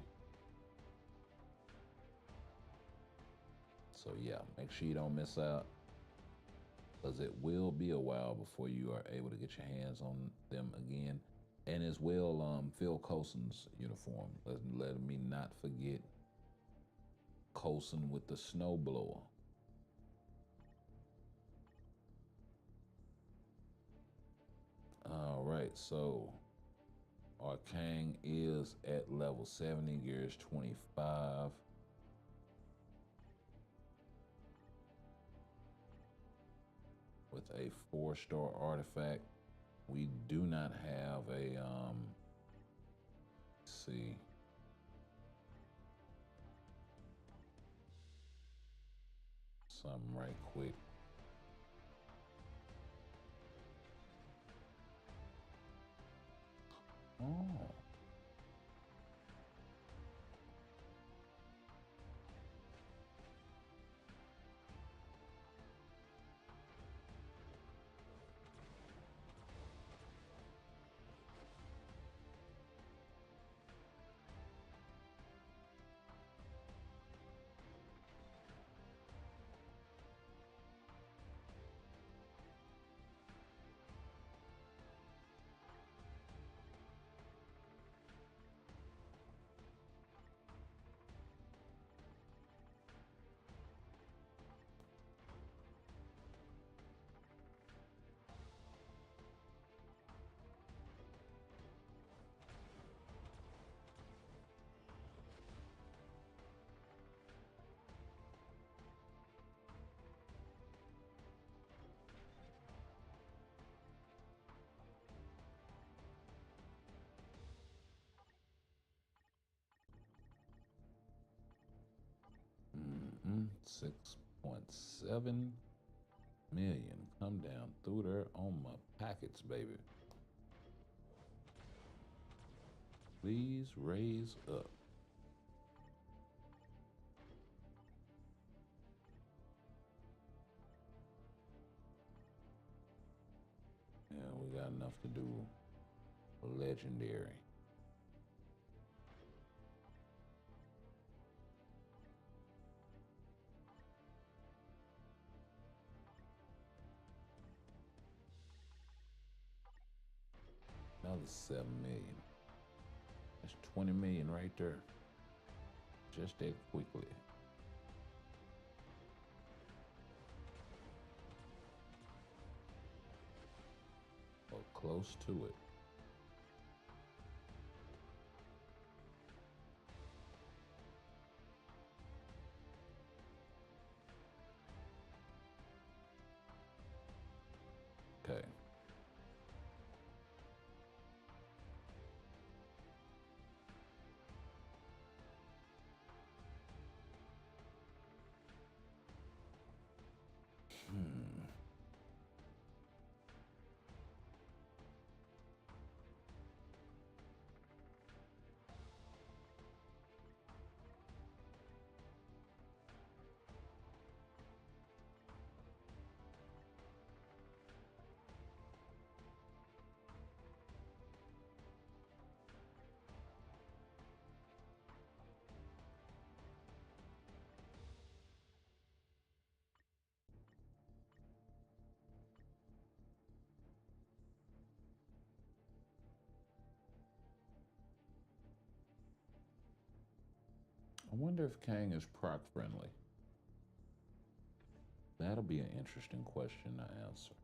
So yeah, make sure you don't miss out, because it will be a while before you are able to get your hands on them again. And as well, Phil Coulson's uniform. Let me not forget Coulson with the snowblower. All right, so our Kang is at level 70, gears 25. With a 4-star artifact. We do not have a, let's see. Something right quick. Oh. 6.7 million. Come down through there on my packets, baby. Please raise up. Yeah, we got enough to do legendary. Another 7 million. That's 20 million right there. Just that quickly. Or close to it. Okay. I wonder if Kang is proc friendly. That'll be an interesting question to answer.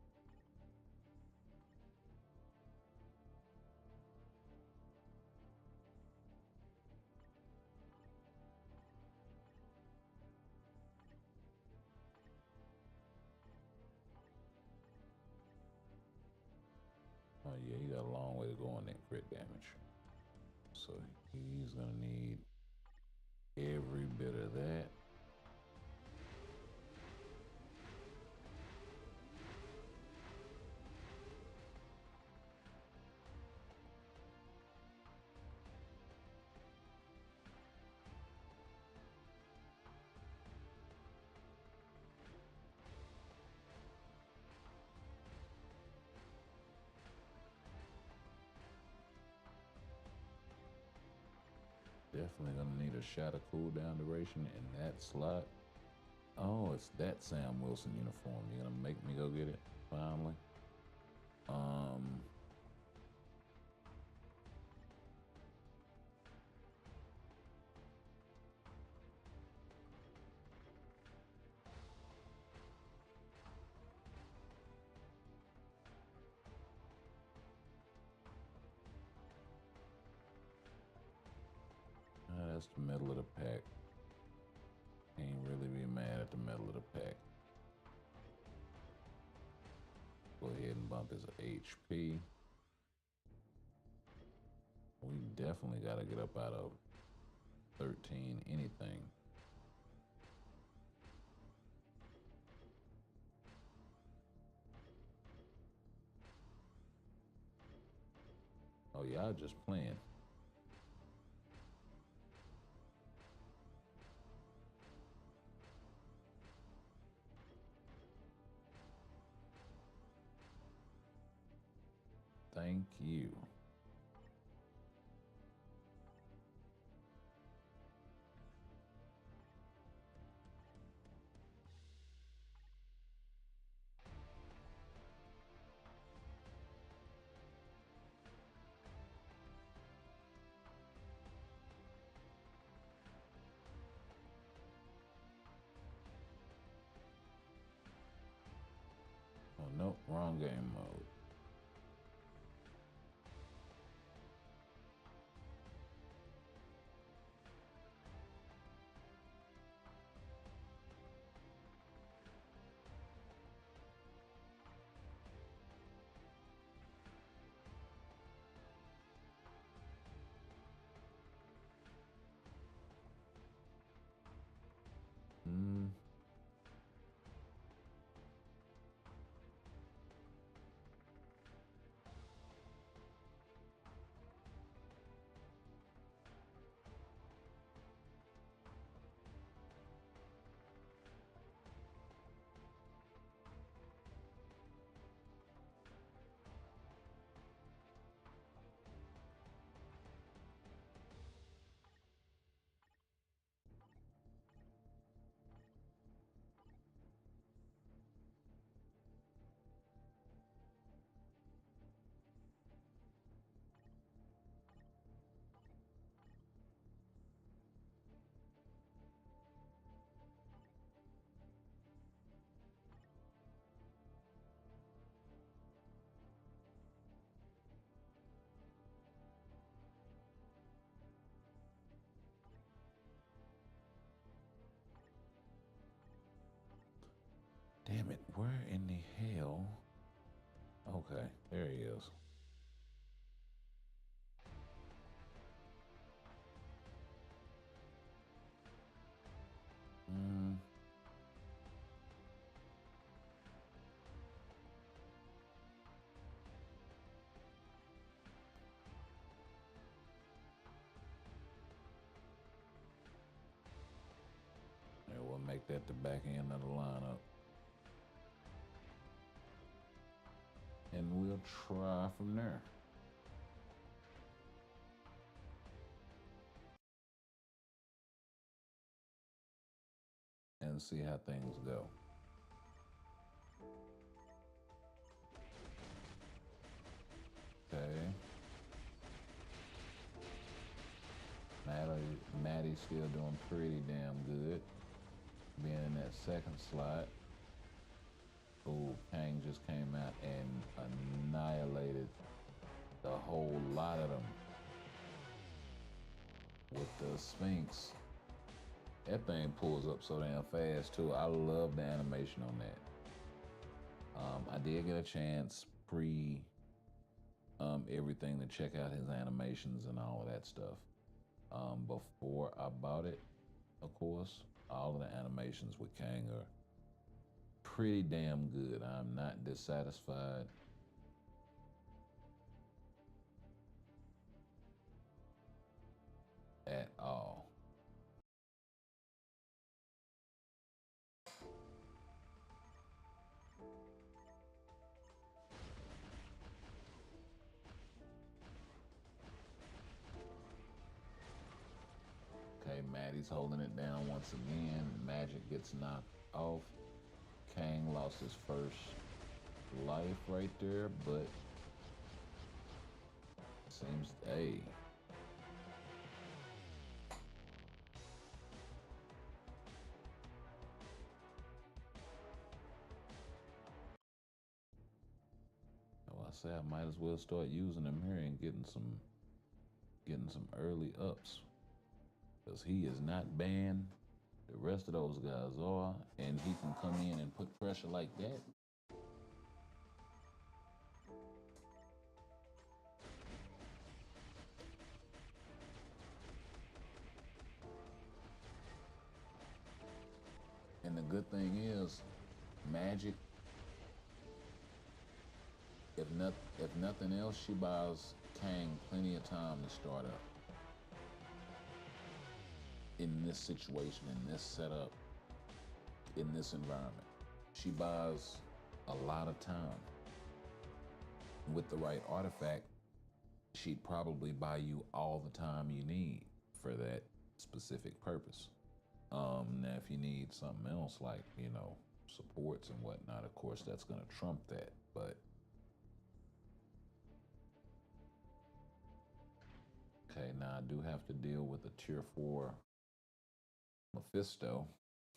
Oh yeah, he got a long way to go on that crit damage. So he's gonna need every bit of that. Definitely gonna need a shot of cooldown duration in that slot. Oh, it's that Sam Wilson uniform. You're gonna make me go get it finally. That's the middle of the pack. Can't really be mad at the middle of the pack. Go ahead and bump his HP. We definitely got to get up out of 13 anything. Oh, y'all just playing. Thank you. Oh, nope, wrong game mode. Damn it, where in the hell? Okay, there he is. Mm, yeah, we'll make that the back end of the lineup. And we'll try from there. And see how things go. Okay. Maddie's still doing pretty damn good. Being in that second slot. Oh, Kang just came out and annihilated the whole lot of them with the Sphinx. That thing pulls up so damn fast too. I love the animation on that. I did get a chance pre everything to check out his animations and all of that stuff. Before I bought it, of course, all of the animations with Kang are pretty damn good. I'm not dissatisfied at all. Okay, Maddie's holding it down once again. Magic gets knocked off. Kang lost his first life right there, but seems, hey. Well, I say I might as well start using him here and getting some early ups. Because he is not banned. The rest of those guys are, and he can come in and put pressure like that. And the good thing is, Magic, if nothing else, she buys Kang plenty of time to start up. In this situation, in this setup, in this environment, she buys a lot of time. With the right artifact, she'd probably buy you all the time you need for that specific purpose. Now, if you need something else like, supports and whatnot, of course, that's going to trump that. But, okay, now I do have to deal with a tier 4 Mephisto.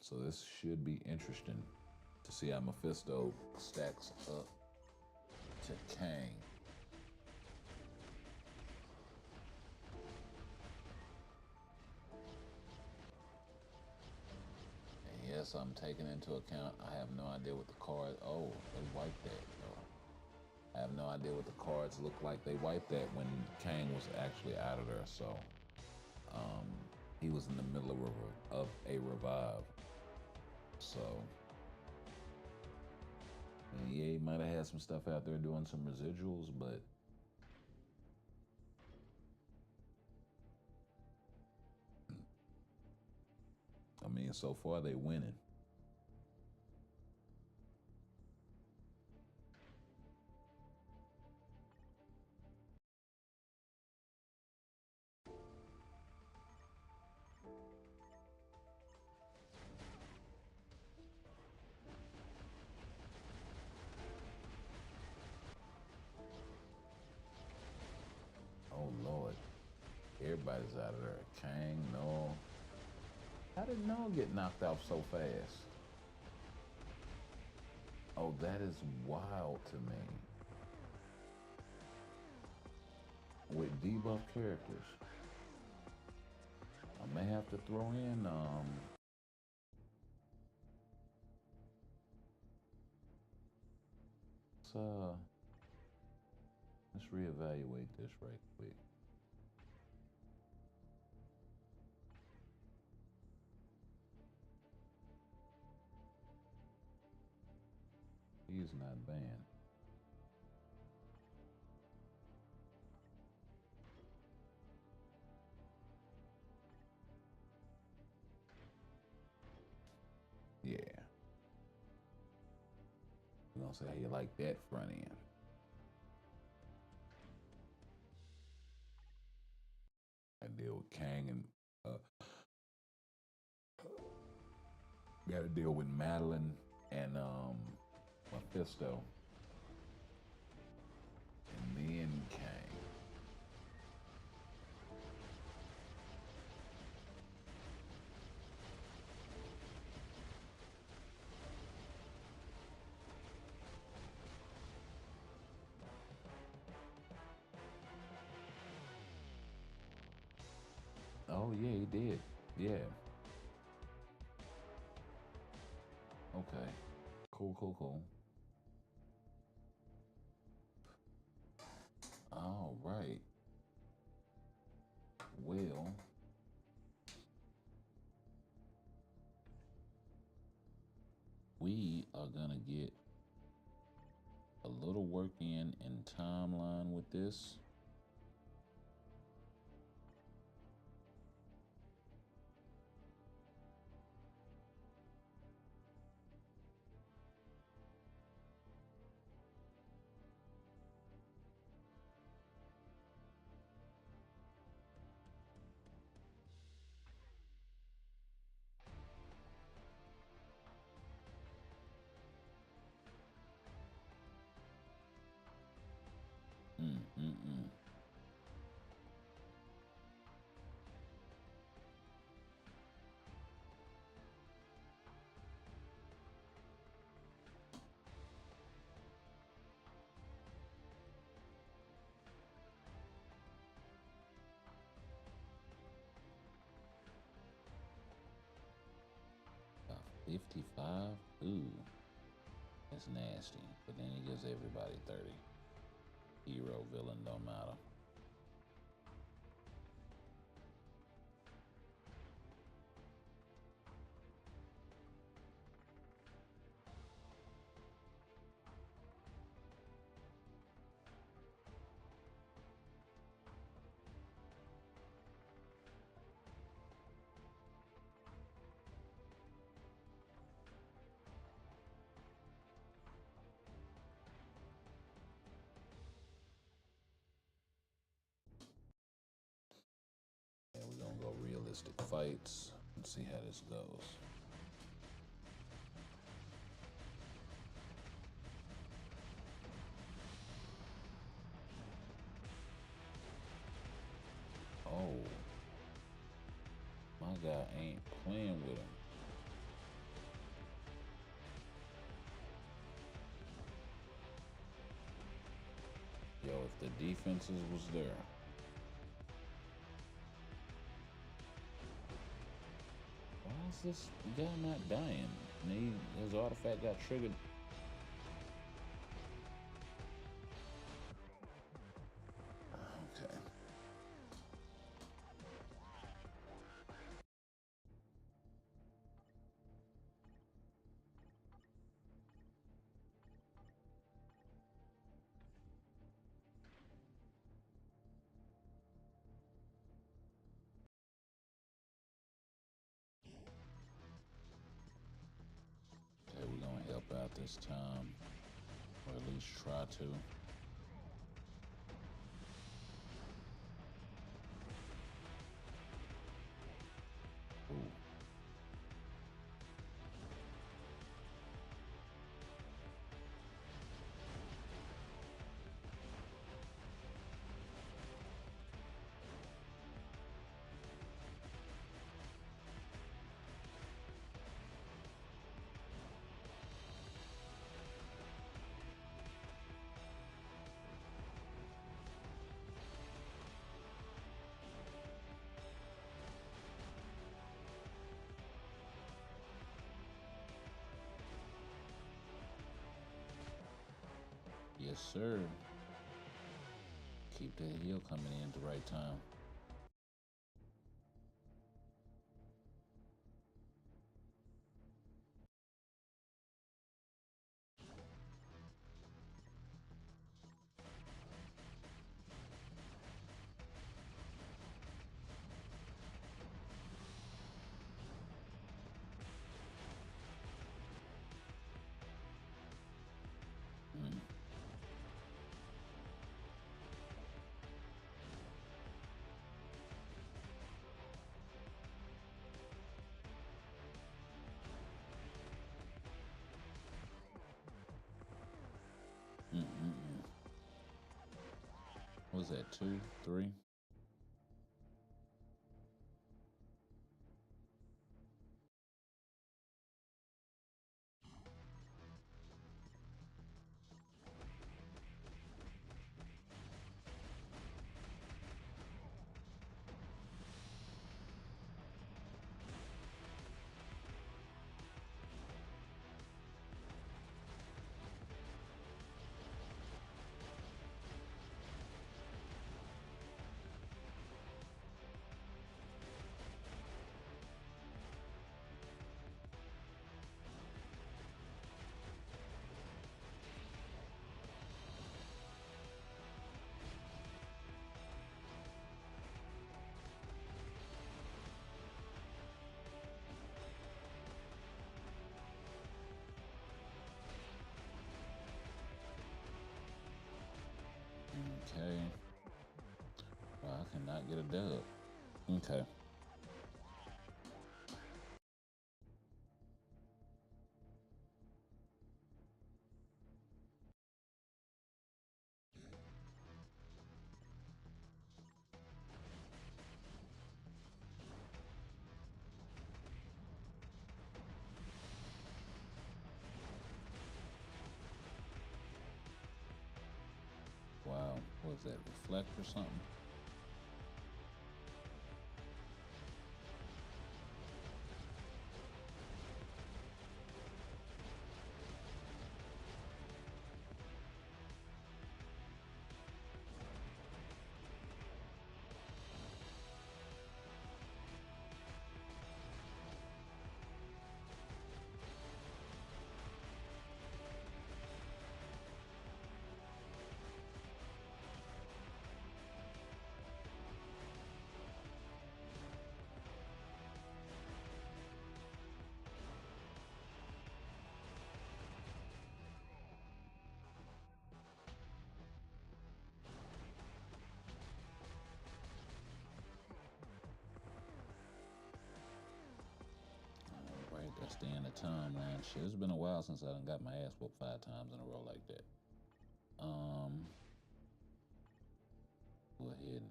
So this should be interesting to see how Mephisto stacks up to Kang. And yes, I'm taking into account, I have no idea what the card, oh, they wiped that. I have no idea what the cards look like. They wiped that when Kang was actually out of there, so he was in the middle of a revive. So yeah, he might have had some stuff out there doing some residuals, but I mean, so far they winning. Oh Lord, everybody's out of there. Kang, Noel. How did Noel get knocked out so fast? Oh, that is wild to me. With debuff characters, I may have to throw in let's reevaluate this right quick. He's not banned. Yeah. We're gonna say how you like that front end. I deal with Kang and got to deal with Madeline and Mephisto, and then Kang. Oh yeah, he did. Yeah. Okay. Cool, cool, cool. All right. Well, we are gonna get a little work in timeline with this. Mm, mm, mm. About 55? Ooh, that's nasty. But then he gives everybody 30. Hero, villain, don't matter. And we're gonna go realistic fights and see how this goes. Oh, my guy ain't playing with him. Yo, if the defenses was there. Why is this guy not dying? And his artifact got triggered. Okay. Okay, we're gonna help out this time. Or at least try to. Ooh. Yes, sir. Keep that heal coming in at the right time. Mm. Mm-mm-mm. What was that, 2, 3? Okay. Well, I cannot get a dub. Okay. Wow. What was that? Reflect or something? All right. That's the end of time, man. Shit, it's been a while since I done got my ass whooped 5 times in a row like that. Go ahead and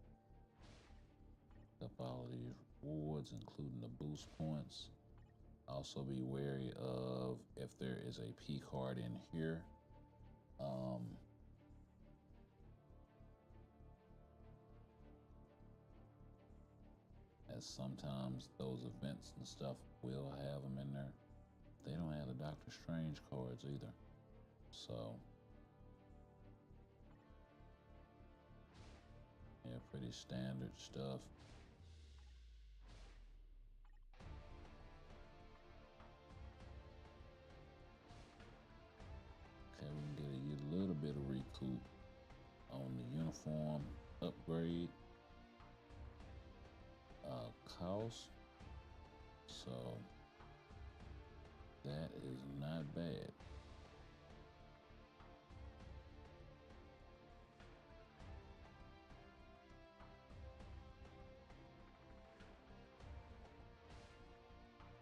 up all of these rewards, including the boost points. Also, be wary of if there is a P card in here. Um, as sometimes those events and stuff will have them in there. They don't have the Doctor Strange cards either. So, yeah, pretty standard stuff. Okay, we can get a little bit of recoup on the uniform upgrade cost. So, that is not bad.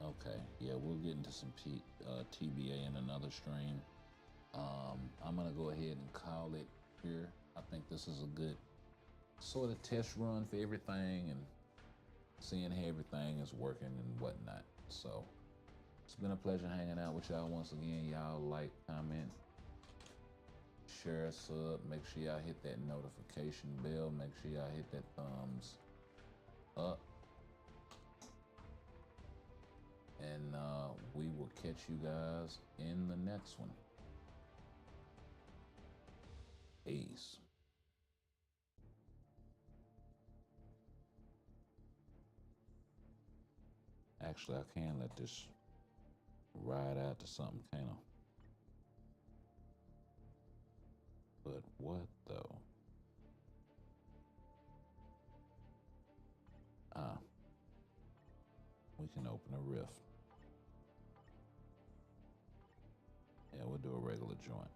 Okay, yeah, we'll get into some TBA in another stream. I'm gonna go ahead and call it here. I think this is a good sort of test run for everything and seeing how everything is working and whatnot. So it's been a pleasure hanging out with y'all once again. Y'all like, comment, share, sub. Make sure y'all hit that notification bell. Make sure y'all hit that thumbs up. And we will catch you guys in the next one. Actually, I can let this ride out to something, kind of. But what though? Ah, we can open a rift. Yeah, we'll do a regular joint.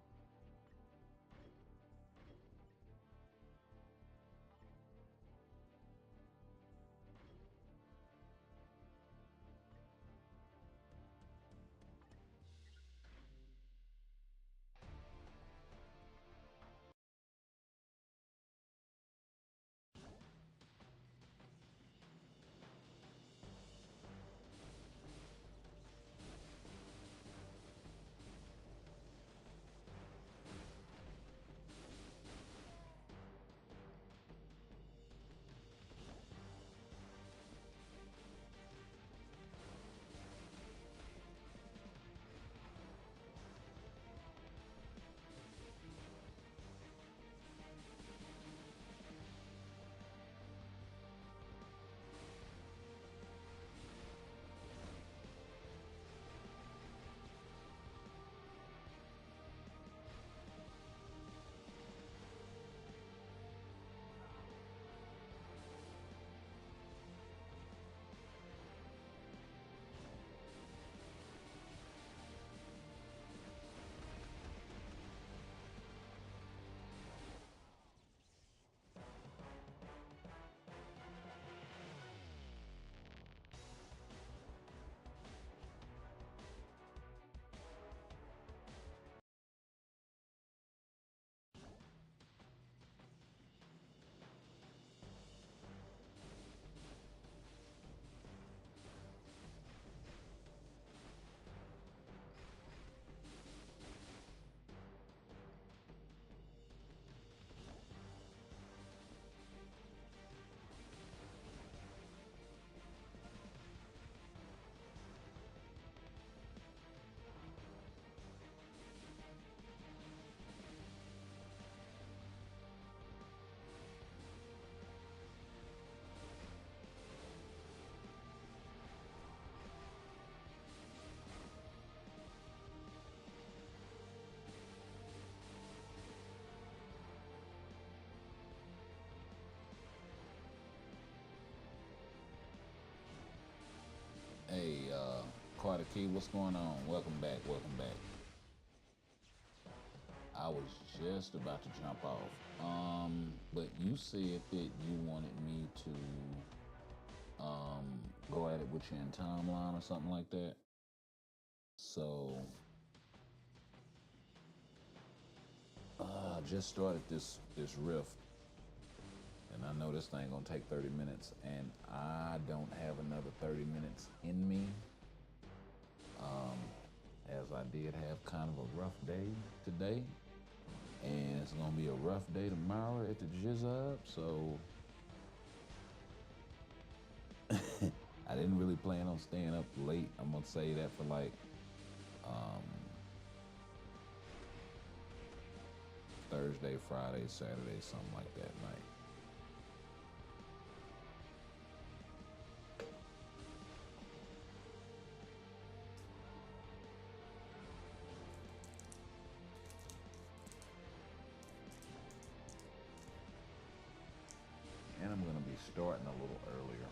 Hey, Carter Key, what's going on? Welcome back, welcome back. I was just about to jump off. But you said that you wanted me to go at it with you in timeline or something like that. So I just started this riff, and I know this thing gonna take 30 minutes, and I don't have another 30 minutes in me. As I did have kind of a rough day today, and it's gonna be a rough day tomorrow at the Jizz Up, so I didn't really plan on staying up late. I'm gonna say that for like Thursday, Friday, Saturday, something like that night. And I'm gonna be starting a little earlier.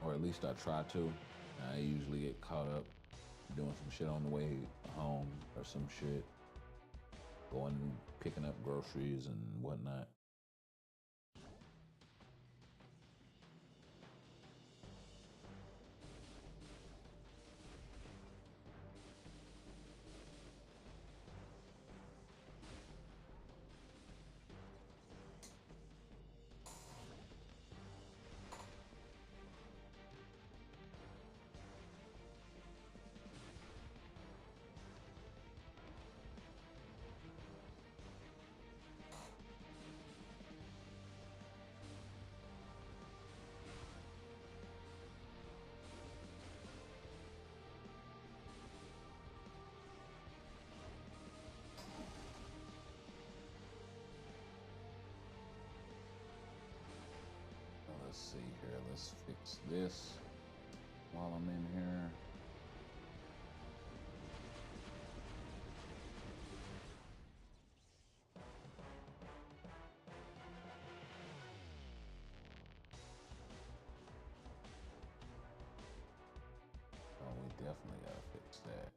Or at least I try to. I usually get caught up doing some shit on the way home or some shit. Going picking up groceries and whatnot. let's see here. Let's fix this while I'm in here. Oh, we definitely gotta fix that.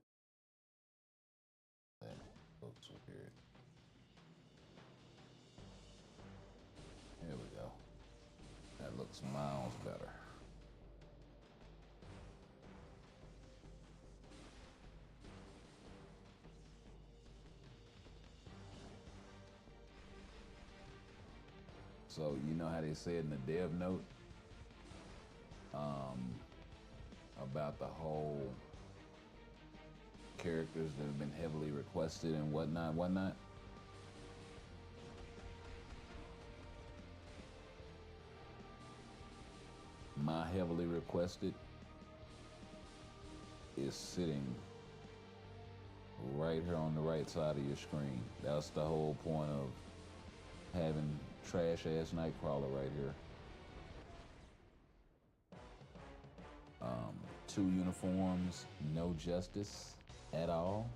That looks weird. There we go. That looks miles better. So you know how they said in the dev note about the whole characters that have been heavily requested and whatnot. My heavily requested is sitting right here on the right side of your screen. That's the whole point of having trash ass Nightcrawler right here. 2 uniforms, no justice at all.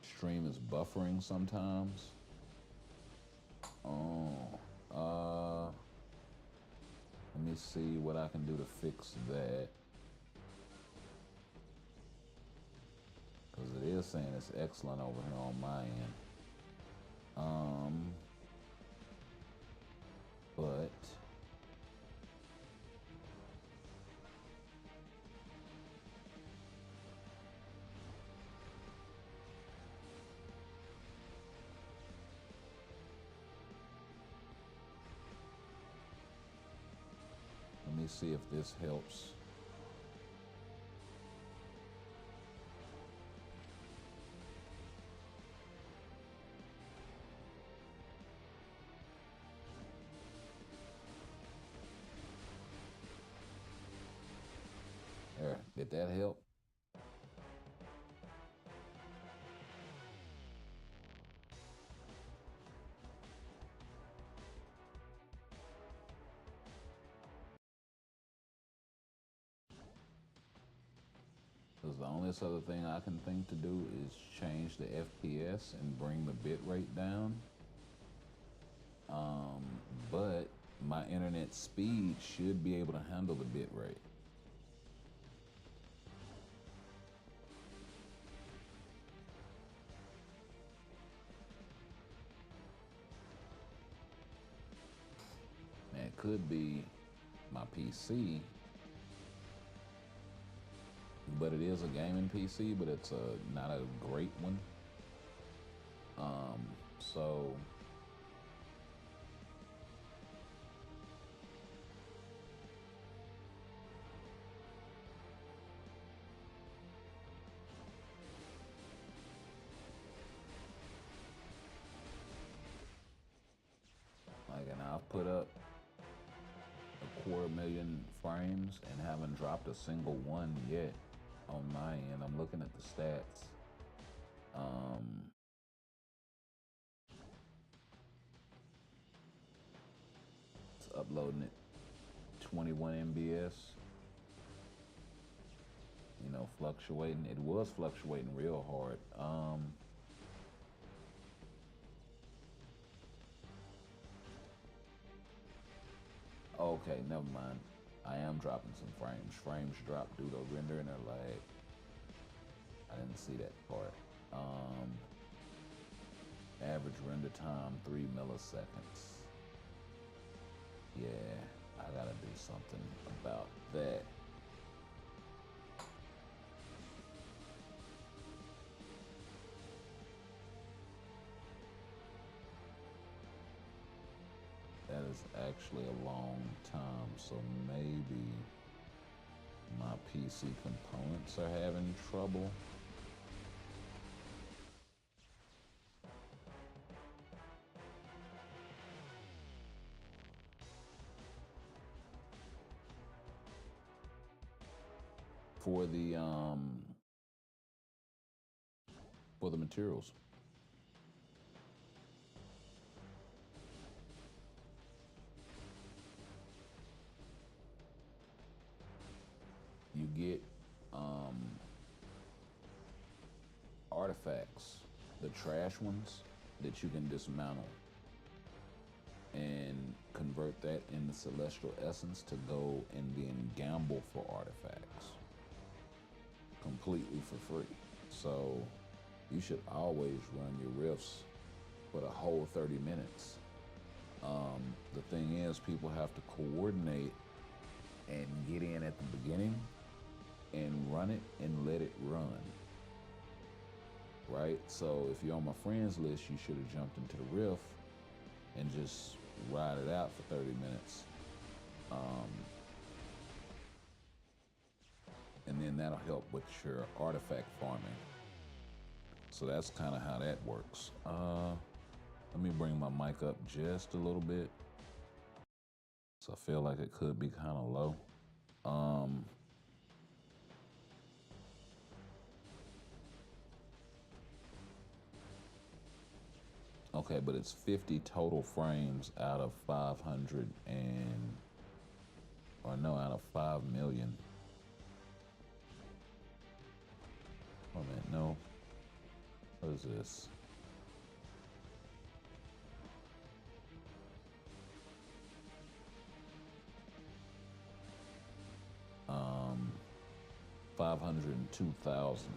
Stream is buffering sometimes. Let me see what I can do to fix that. Because it is saying it's excellent over here on my end. But let me see if this helps. There, did that help? Because the only other thing I can think to do is change the FPS and bring the bit rate down. But my internet speed should be able to handle the bit rate. It could be my PC, but it is a gaming PC, but it's not a great one. So like, and I've put up 250,000 frames and haven't dropped a single one yet on my end. I'm looking at the stats. It's uploading at 21 MBS. You know, fluctuating. It was fluctuating real hard. Okay, never mind. I am dropping some frames. Frames drop due to rendering or lag. I didn't see that part. Average render time 3 milliseconds. Yeah, I gotta do something about that. That is actually a long time, so maybe my PC components are having trouble. For the for the materials. You get artifacts, the trash ones that you can dismantle and convert that into celestial essence to go and then gamble for artifacts completely for free. So you should always run your rifts for the whole 30 minutes. The thing is, people have to coordinate and get in at the beginning and run it and let it run. Right? So if you're on my friends list, you should have jumped into the rift and just ride it out for 30 minutes. And then that'll help with your artifact farming. So that's kind of how that works. Let me bring my mic up just a little bit. So I feel like it could be kind of low. Okay, but it's 50 total frames out of 500 and, or no, out of 5 million. Oh man, no. What is this? Um, 502,000.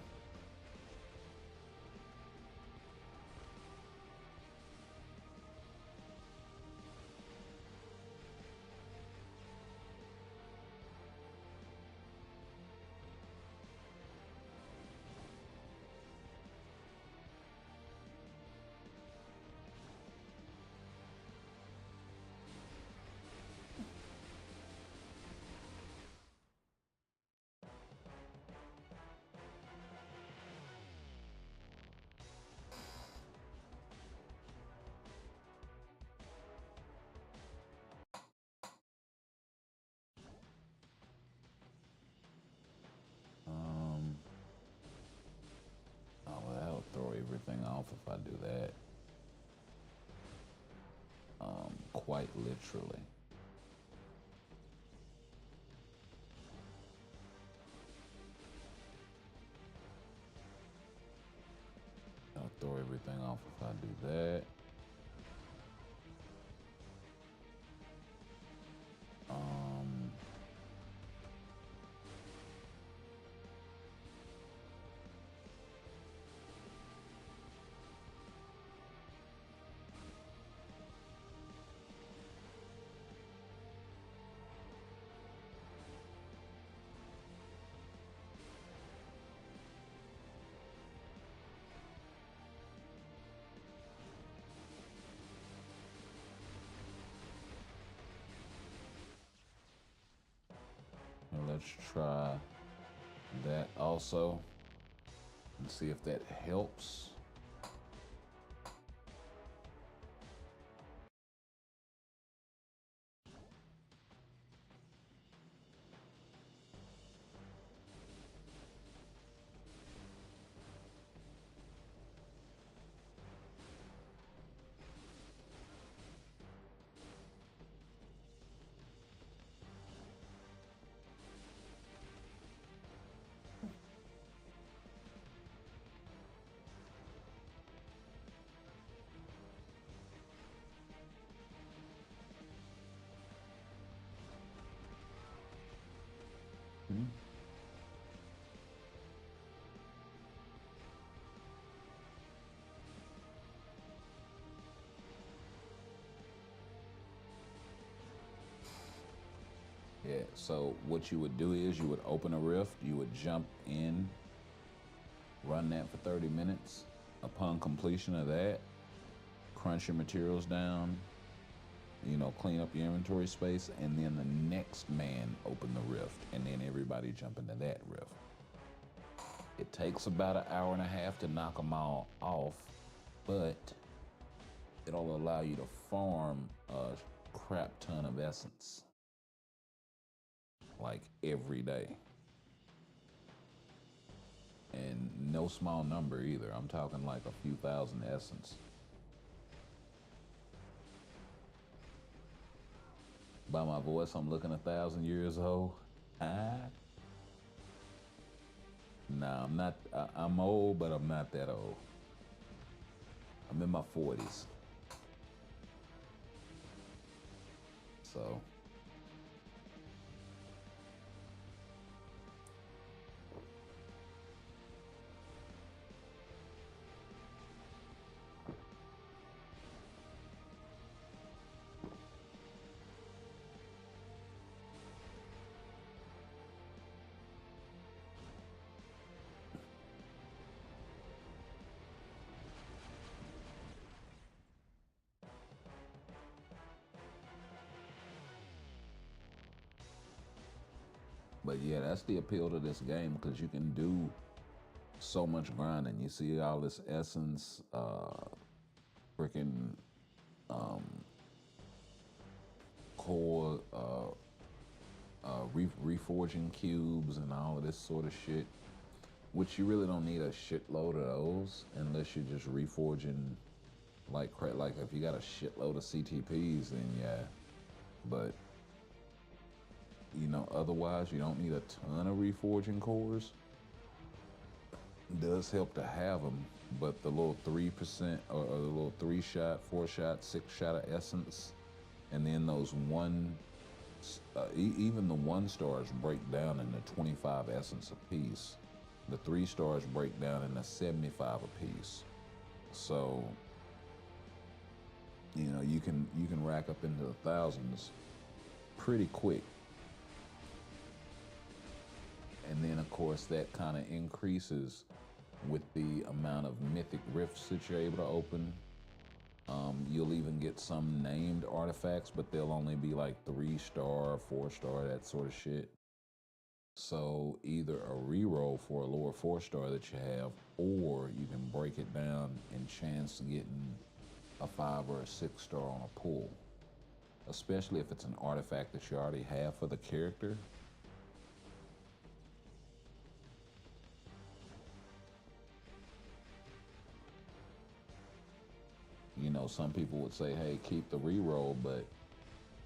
Oh, well, that'll throw everything off if I do that. Quite literally. I'll throw everything off if I do that. And let's try that also and see if that helps. Yeah, so what you would do is you would open a rift, you would jump in, run that for 30 minutes. Upon completion of that, crunch your materials down, you know, clean up your inventory space, and then the next man open the rift, and then everybody jump into that rift. It takes about an hour and a half to knock them all off, but it'll allow you to farm a crap ton of essence, like every day. And no small number either. I'm talking like a few thousand essence. By my voice, I'm looking 1,000 years old. Nah, I'm not. I'm old, but I'm not that old. I'm in my 40s. So. But yeah, that's the appeal to this game because you can do so much grinding. You see all this essence, freaking core, reforging cubes and all of this sort of shit, which you really don't need a shitload of those unless you're just reforging like crap. Like if you got a shitload of CTPs, then yeah. But you know, otherwise you don't need a ton of reforging cores. It does help to have them, but the little 3% or the little 3-shot, 4-shot, 6-shot of essence, and then those even the 1 stars break down into 25 essence apiece. The 3 stars break down into 75 apiece. So, you know, you can rack up into the thousands pretty quick. And then of course that kind of increases with the amount of mythic rifts that you're able to open. You'll even get some named artifacts, but they'll only be like 3-star, 4-star, that sort of shit. So either a reroll for a lower 4-star that you have, or you can break it down and chance getting a 5 or a 6-star on a pull. Especially if it's an artifact that you already have for the character. You know, some people would say, hey, keep the reroll, but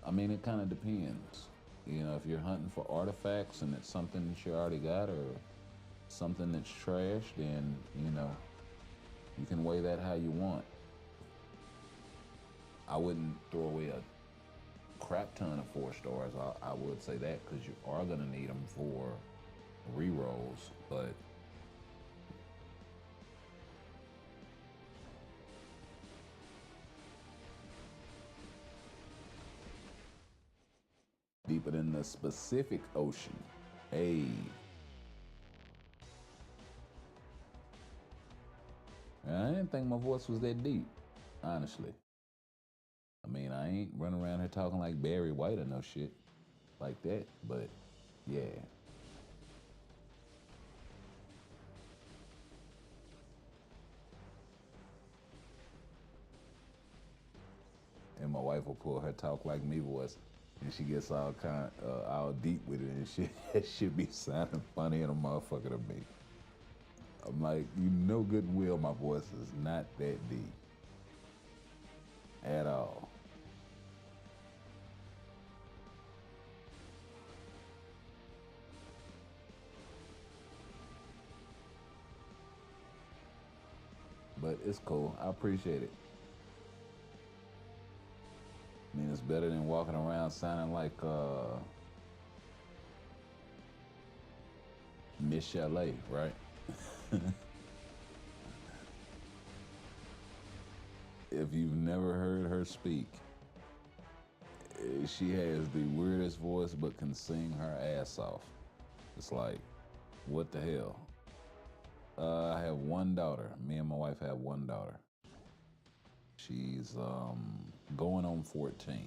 I mean, it kind of depends. You know, if you're hunting for artifacts and it's something that you already got or something that's trash, then, you know, you can weigh that how you want. I wouldn't throw away a crap ton of 4-stars. I would say that because you are going to need them for rerolls, but deeper than the specific ocean. Hey. I didn't think my voice was that deep, honestly. I mean, I ain't running around here talking like Barry White or no shit like that, but yeah. And my wife will pull her talk like me voice, and she gets all all deep with it, and shit. It should be sounding funny and a motherfucker to me. I'm like, you know good and well my voice is not that deep at all. But it's cool. I appreciate it. I mean, it's better than walking around sounding like Miss Chalet, right? If you've never heard her speak, she has the weirdest voice but can sing her ass off. It's like, what the hell? I have one daughter. Me and my wife have one daughter. She's going on 14.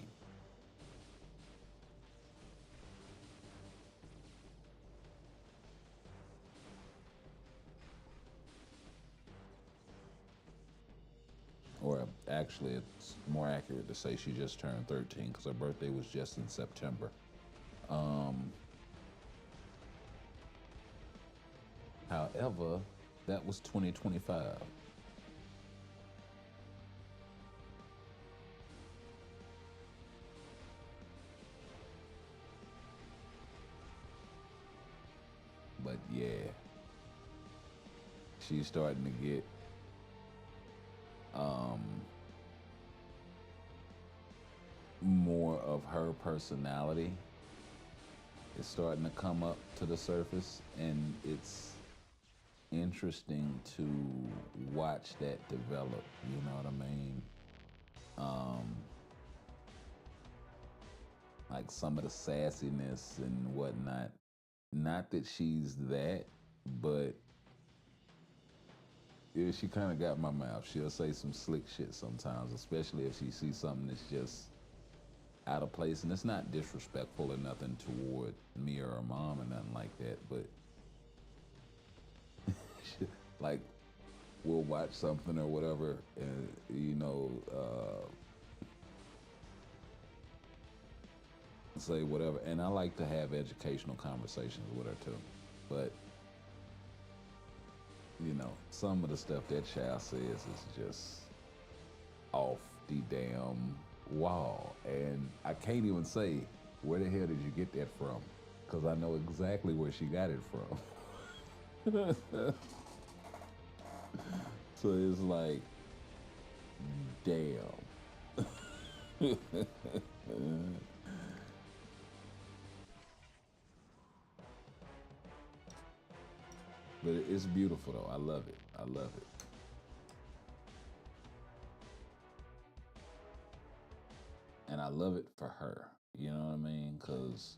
Or actually, it's more accurate to say she just turned 13 because her birthday was just in September. However, That was 2025. But yeah, she's starting to get um, more of her personality is starting to come up to the surface, and it's interesting to watch that develop. You know what I mean? Um, like some of the sassiness and whatnot. Not that she's that, but yeah, she kind of got my mouth. She'll say some slick shit sometimes, especially if she sees something that's just out of place. And it's not disrespectful or nothing toward me or her mom or nothing like that, but like we'll watch something or whatever, and say whatever. And I like to have educational conversations with her too, but some of the stuff that child says is just off the damn wall. And I can't even say, where the hell did you get that from? Because I know exactly where she got it from. So it's like, damn. But it's beautiful though. I love it. I love it. And I love it for her. You know what I mean? Because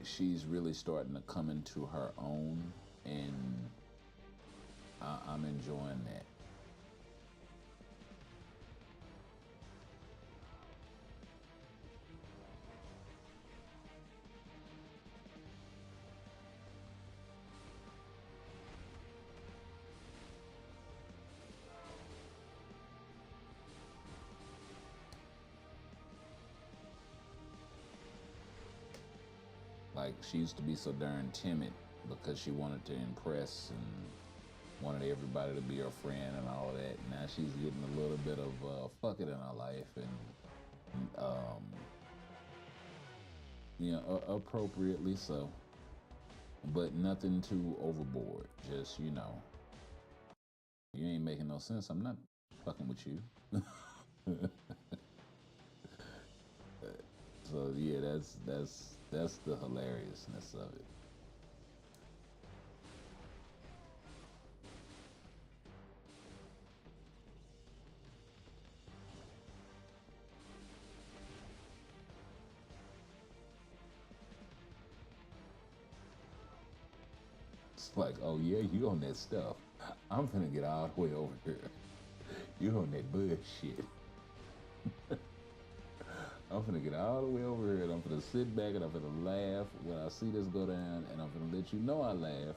she's really starting to come into her own, and I'm enjoying that. Like, she used to be so darn timid because she wanted to impress and wanted everybody to be her friend and all that. Now she's getting a little bit of fuck it in her life, and appropriately so, but nothing too overboard. Just you ain't making no sense. I'm not fucking with you. So yeah, that's the hilariousness of it. It's like, oh yeah, you on that stuff. I'm finna get all the way over here. You on that bullshit. I'm finna get all the way over here, and I'm finna sit back and I'm finna laugh when I see this go down, and I'm finna let you know I laugh.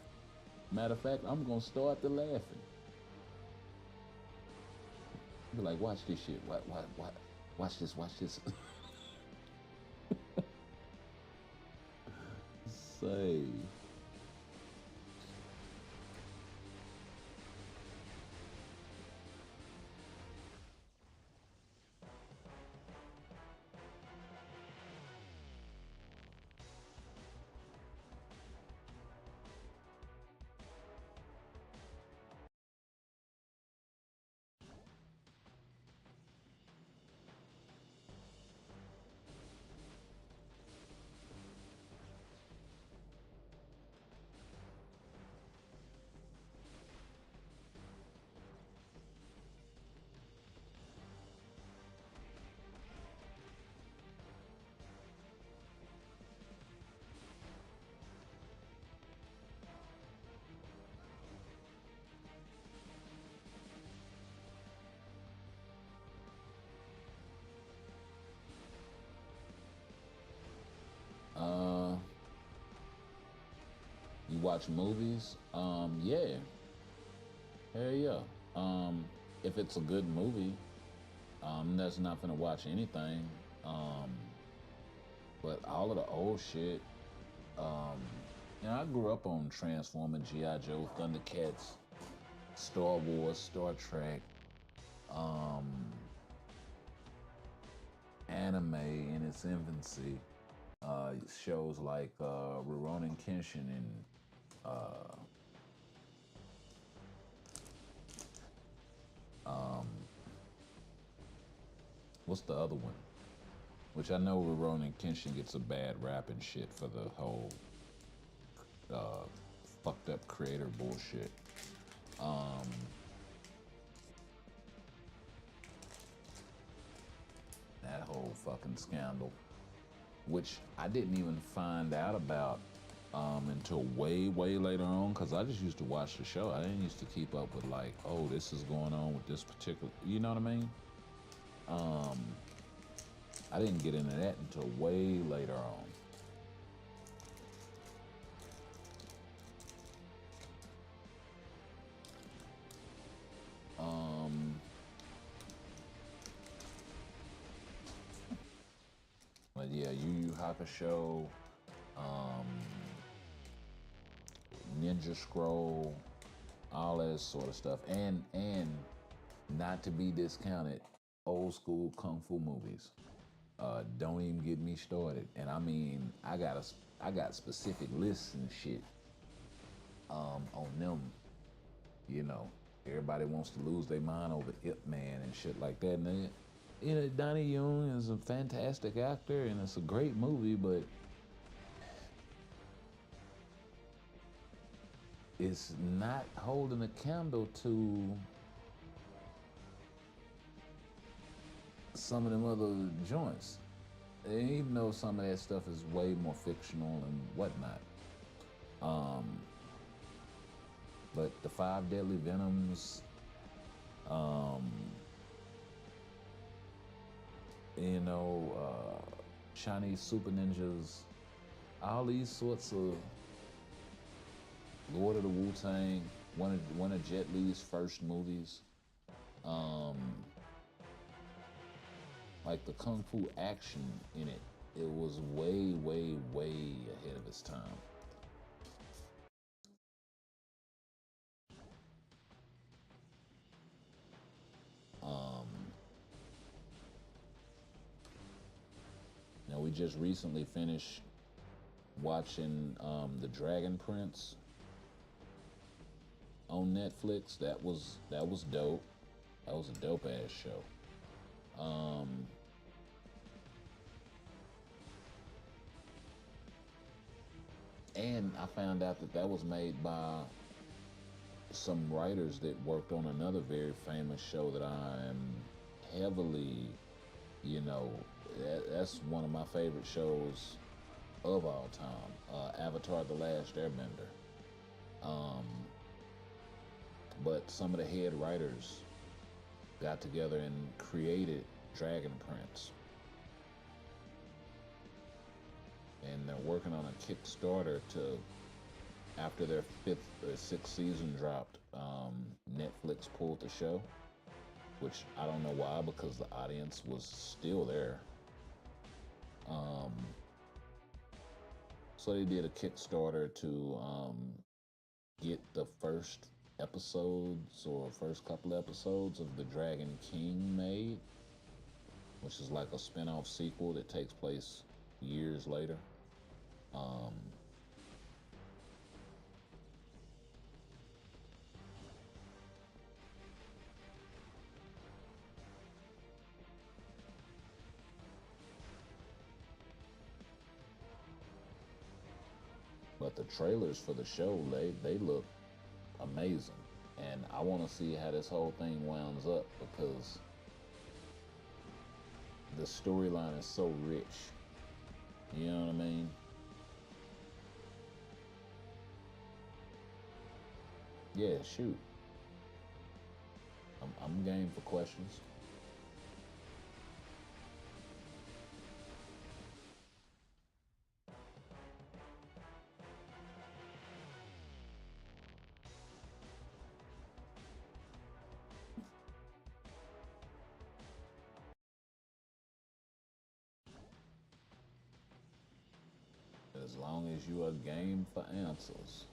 Matter of fact, I'm gonna start the laughing. Be like, watch this shit. What? Watch this. Watch this. Say. Uh, you watch movies? Yeah. Hell yeah. if it's a good movie, that's not gonna watch anything. Um, but all of the old shit, um, I grew up on Transformer, GI Joe, Thundercats, Star Wars, Star Trek, um, anime in its infancy. Shows like Rurouni Kenshin and uh, um, what's the other one? Which I know Rurouni Kenshin gets a bad rap and shit for the whole uh, fucked up creator bullshit. Um, that whole fucking scandal, which I didn't even find out about until way, way later on, because I just used to watch the show. I didn't used to keep up with like, oh, this is going on with this particular, you know what I mean? Um, I didn't get into that until way later on. But yeah, Yu Yu Hakusho, um, Ninja Scroll, all that sort of stuff, and not to be discounted, old school kung fu movies. Don't even get me started. And I mean, I got specific lists and shit on them. You know, everybody wants to lose their mind over Ip Man and shit like that. And they, Donnie Yen is a fantastic actor and it's a great movie, but it's not holding a candle to some of them other joints. And even though some of that stuff is way more fictional and whatnot. Um, but the Five Deadly Venoms, um, Chinese Super Ninjas, all these sorts of Lord of the Wu Tang, one of Jet Li's first movies. Um, like the kung fu action in it, it was way, way, way ahead of its time. Um, Now we just recently finished watching the Dragon Prince on Netflix. That was dope. That was a dope ass show. And I found out that that was made by some writers that worked on another very famous show that I am heavily, you know, that's one of my favorite shows of all time, Avatar: The Last Airbender. Um, but some of the head writers got together and created Dragon Prince, and they're working on a Kickstarter to, after their fifth or sixth season dropped, Netflix pulled the show, which I don't know why, because the audience was still there. Um, so they did a Kickstarter to get the first episodes or first couple episodes of The Dragon King made, which is like a spin-off sequel that takes place years later. Um, but the trailers for the show, they look amazing. And I want to see how this whole thing wounds up, because the storyline is so rich. You know what I mean? Yeah, shoot. I'm game for questions. long as you are game for answers.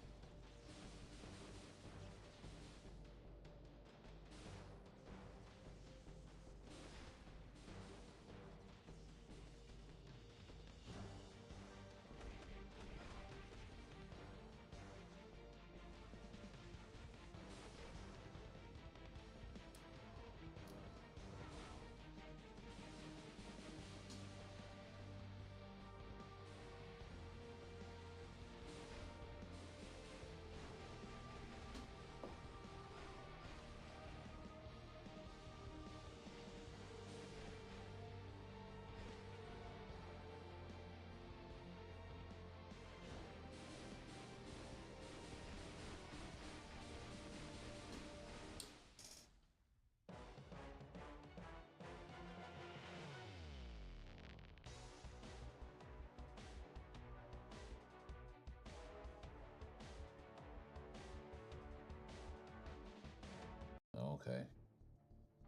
Okay.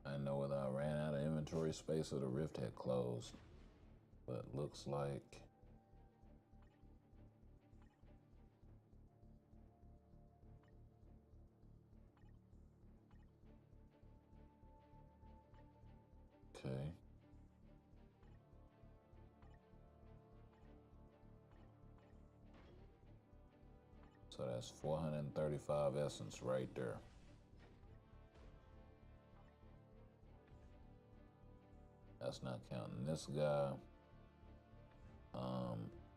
I know whether I ran out of inventory space or the rift had closed, but looks like okay. So that's 435 essence right there. That's not counting this guy.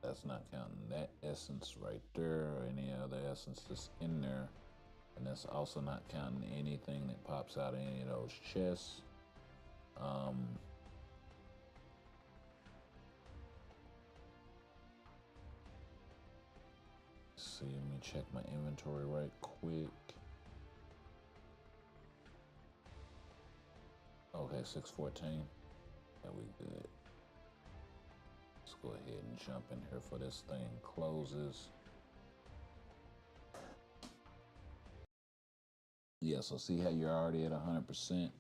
That's not counting that essence right there or any other essence that's in there. And that's also not counting anything that pops out of any of those chests. See, let me check my inventory right quick. Okay, 614. Yeah, we good. Let's go ahead and jump in here for this thing closes. Yeah, so see how you're already at 100%?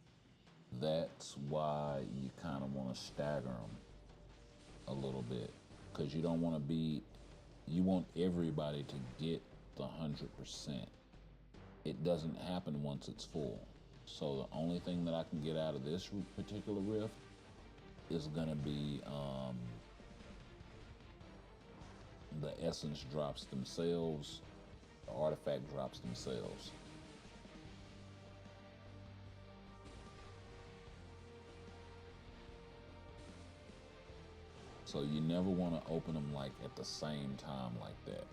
That's why you kind of want to stagger them a little bit, because you don't want to be, you want everybody to get the 100%. It doesn't happen once it's full. So the only thing that I can get out of this particular rift is gonna be the essence drops themselves, the artifact drops themselves. So you never want to open them like at the same time like that.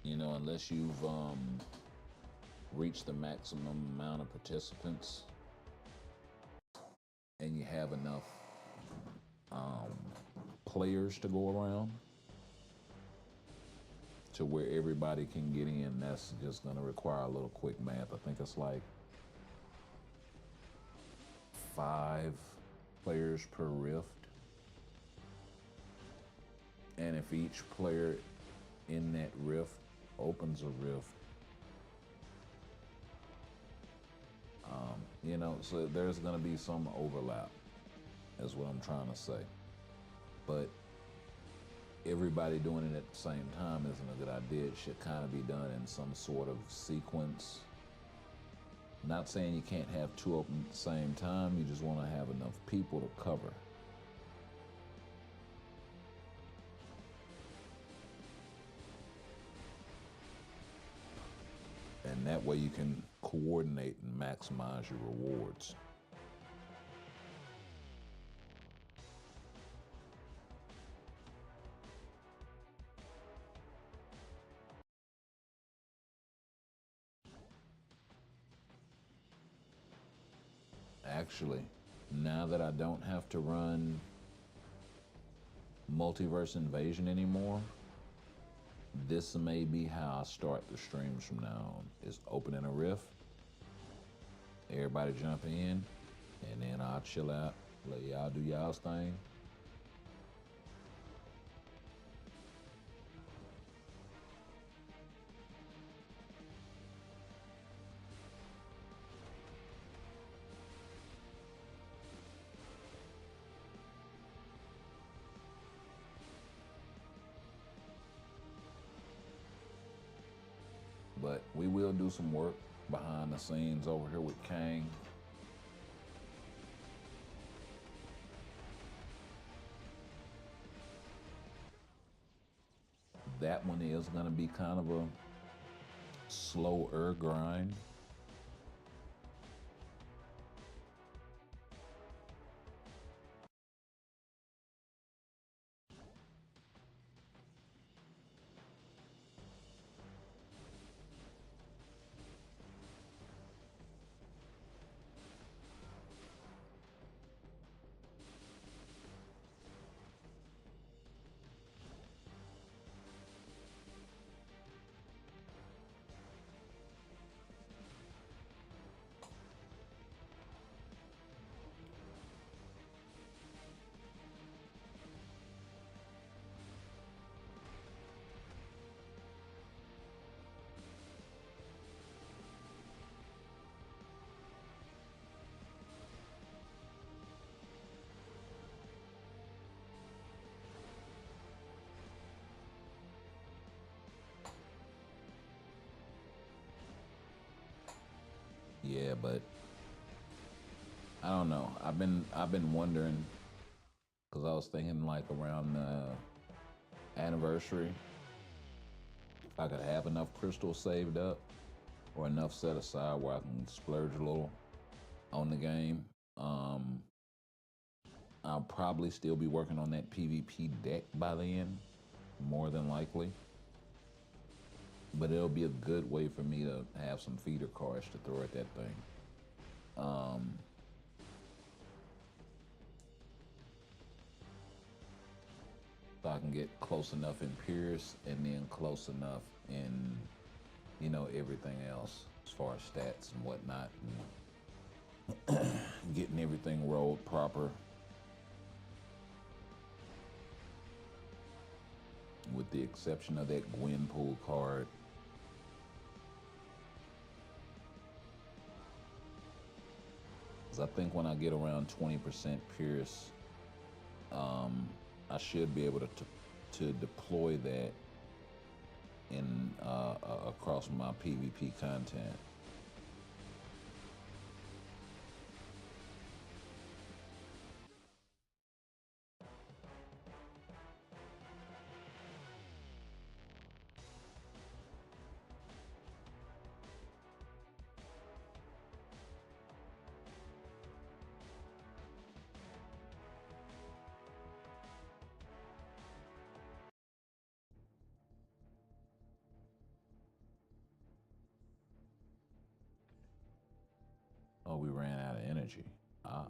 You know, unless you've reached the maximum amount of participants and you have enough players to go around to where everybody can get in, that's just going to require a little quick math. I think it's like 5 players per rift. And if each player in that rift opens a rift, you know, so there's going to be some overlap, is what I'm trying to say. But everybody doing it at the same time isn't a good idea. It should kind of be done in some sort of sequence. Not saying you can't have 2 open at the same time, you just want to have enough people to cover. And that way you can coordinate and maximize your rewards. Actually, now that I don't have to run Multiverse Invasion anymore, this may be how I start the streams from now on, is opening a rift, everybody jump in, and then I'll chill out, let y'all do y'all's thing. we will do some work behind the scenes over here with Kang. That one is going to be kind of a slower grind. Yeah, but I don't know. I've been wondering because I was thinking like around the anniversary, if I could have enough crystals saved up or enough set aside where I can splurge a little on the game. Um, I'll probably still be working on that PvP deck by then, more than likely. But it'll be a good way for me to have some feeder cards to throw at that thing. Um, so I can get close enough in Pierce and then close enough in, everything else as far as stats and whatnot, and getting everything rolled proper. With the exception of that Gwenpool card. I think when I get around 20% Pierce, I should be able to deploy that in across my PvP content. Oh, we ran out of energy. Ah.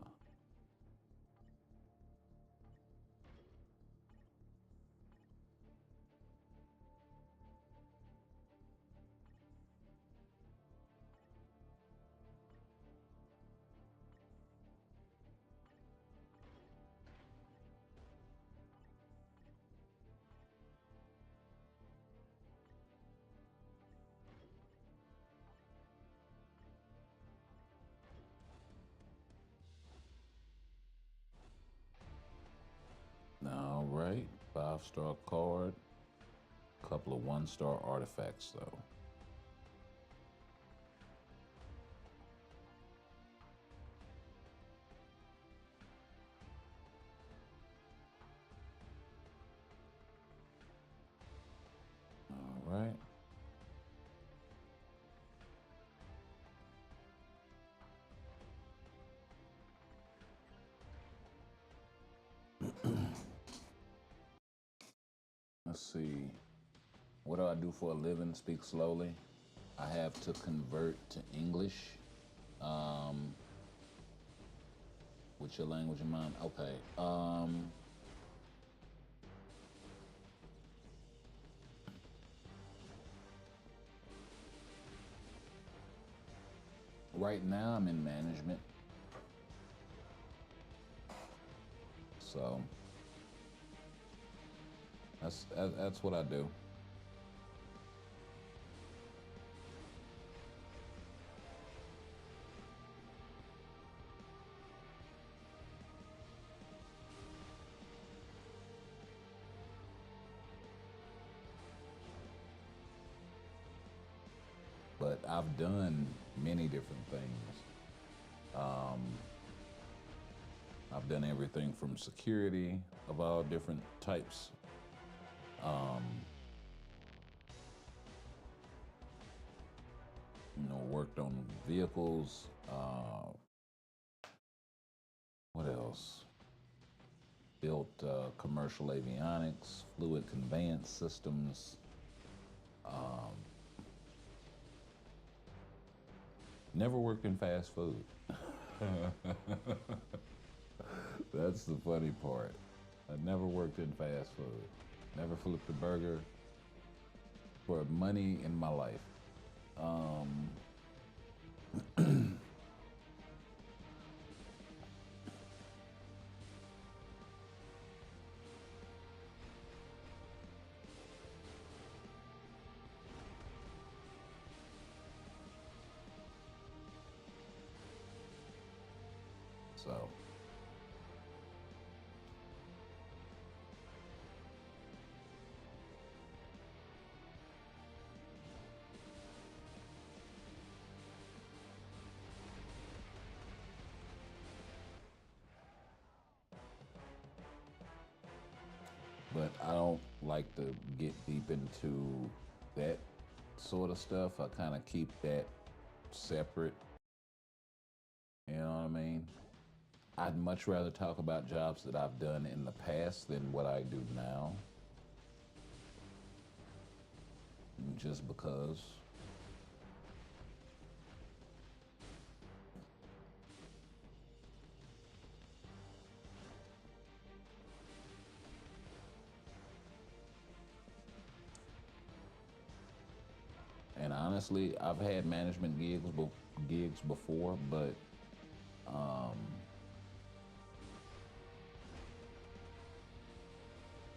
All right. 5-star card. Couple of 1-star artifacts, though. All right. Let's see. What do I do for a living? Speak slowly. I have to convert to English. What's your language in mind? Okay. Right now I'm in management. So that's what I do. but I've done many different things. Um, I've done everything from security of all different types. Um, Worked on vehicles. What else? Built commercial avionics, fluid conveyance systems. Um, Never worked in fast food. That's the funny part. I never worked in fast food. Never flipped a burger for money in my life. Um, so, but I don't like to get deep into that sort of stuff. I kind of keep that separate. You know what I mean? I'd much rather talk about jobs that I've done in the past than what I do now, just because. And honestly, I've had management gigs before, but um,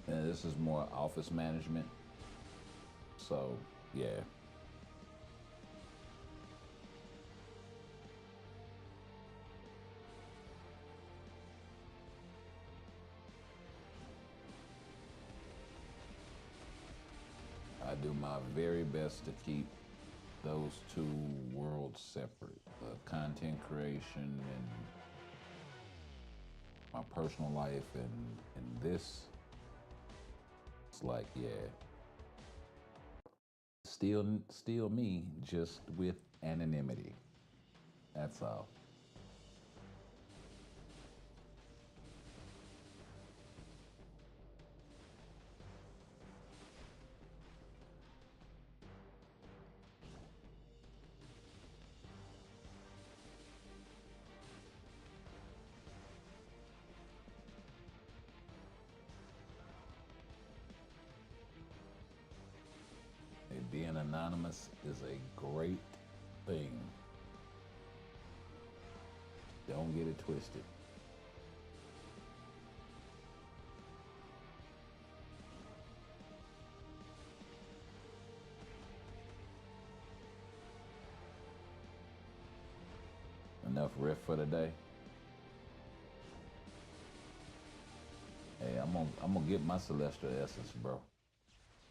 and this is more office management. So yeah, I do my very best to keep those two worlds separate: content creation and my personal life, and this. It's like, yeah, still me, just with anonymity. That's all. Being anonymous is a great thing. Don't get it twisted. Enough riff for the day. Hey, I'm gonna get my celestial essence, bro.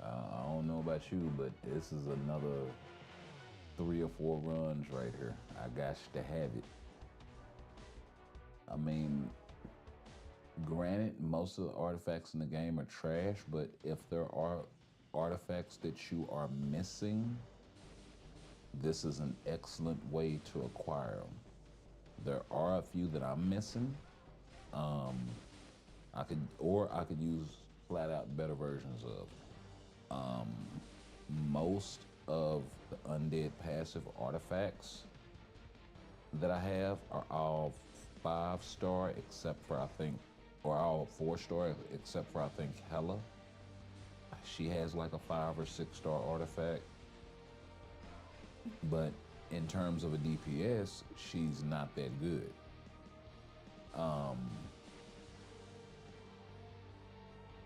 I don't know about you, but this is another 3 or 4 runs right here. I got to have it. I mean, granted, most of the artifacts in the game are trash, but if there are artifacts that you are missing, this is an excellent way to acquire them. There are a few that I'm missing. Um, I could use flat out better versions of. Um, Most of the undead passive artifacts that I have are all 5 star, except for I think, or all 4 star, except for I think Hella. She has like a 5 or 6 star artifact, but in terms of a DPS, she's not that good. Um,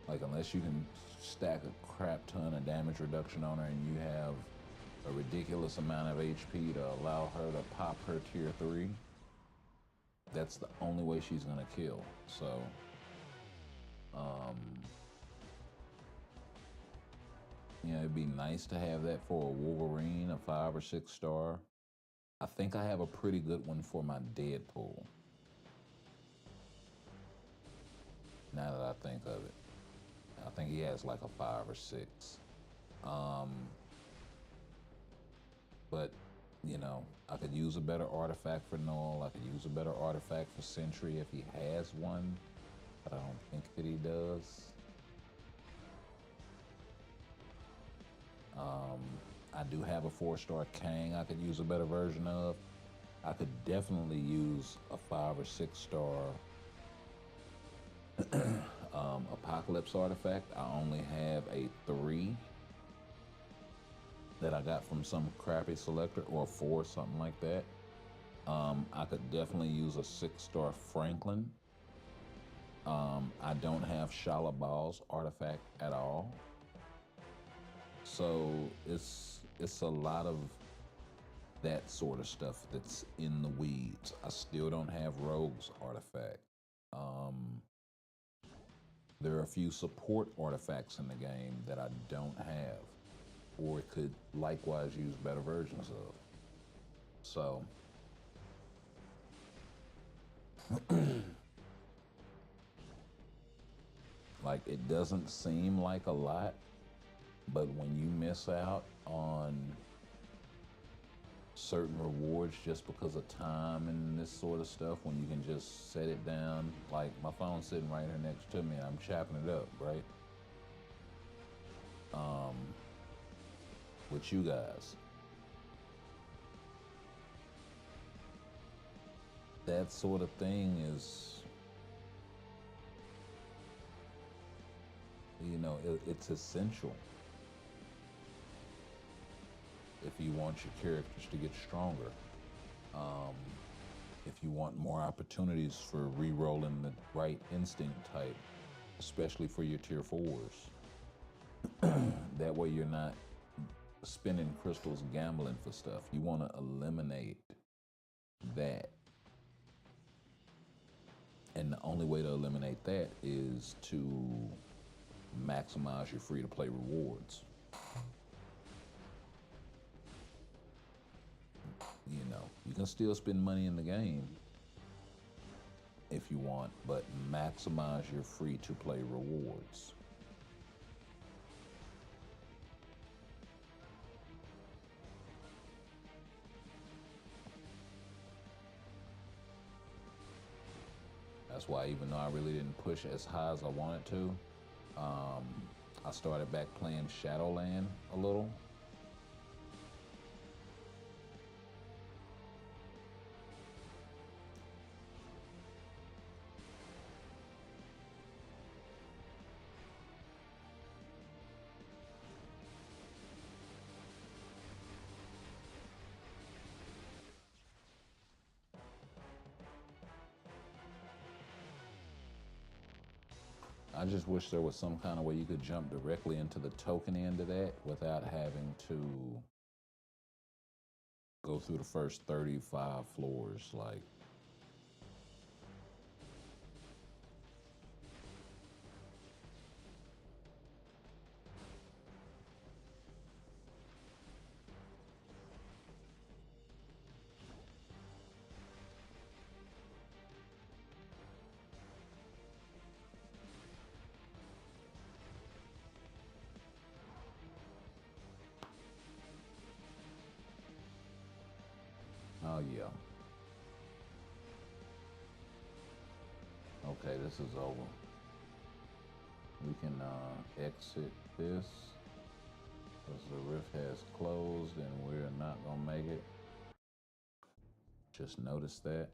like unless you can stack a crap ton of damage reduction on her and you have a ridiculous amount of HP to allow her to pop her tier 3, that's the only way she's gonna kill. So, um, You know, it'd be nice to have that for a Wolverine, a 5 or 6 star. I think I have a pretty good one for my Deadpool. Now that I think of it, I think he has like a 5 or 6. Um, but you know, I could use a better artifact for Noel. I could use a better artifact for Sentry if he has one, but I don't think that he does. Um, I do have a 4 star Kang I could use a better version of. I could definitely use a 5 or 6 star Apocalypse artifact. I only have a 3 that I got from some crappy selector, or 4, something like that. I could definitely use a 6 star Franklin. I don't have Shala Ball's artifact at all. So it's a lot of that sort of stuff that's in the weeds. I still don't have Rogue's artifact. There are a few support artifacts in the game that I don't have, or could likewise use better versions of. So, like, it doesn't seem like a lot, but when you miss out on certain rewards just because of time and this sort of stuff, when you can just set it down, like my phone's sitting right here next to me and I'm chopping it up, right? With you guys. That sort of thing is, you know, it's essential if you want your characters to get stronger. If you want more opportunities for re-rolling the right instinct type, especially for your tier 4s. That way you're not spending crystals gambling for stuff. You want to eliminate that. And the only way to eliminate that is to maximize your free-to-play rewards. You know, you can still spend money in the game if you want, but maximize your free-to-play rewards. That's why, even though I really didn't push as high as I wanted to, I started back playing Shadowland a little. I just wish there was some kind of way you could jump directly into the token end of that without having to go through the first 35 floors. Like, oh yeah. Okay, this is over. We can exit this because the rift has closed and we're not gonna make it. Just notice that.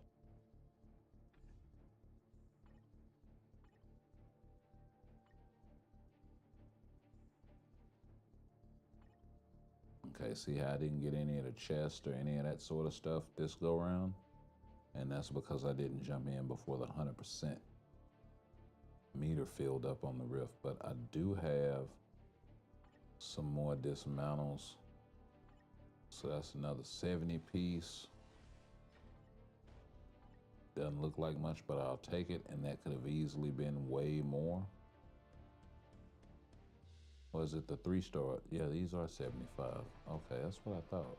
Okay, see how I didn't get any of the chest or any of that sort of stuff this go around? And that's because I didn't jump in before the 100% meter filled up on the rift. But I do have some more dismantles. So that's another 70 piece. Doesn't look like much, but I'll take it. And that could have easily been way more. Or is it the 3-star? Yeah, these are 75. Okay, that's what I thought.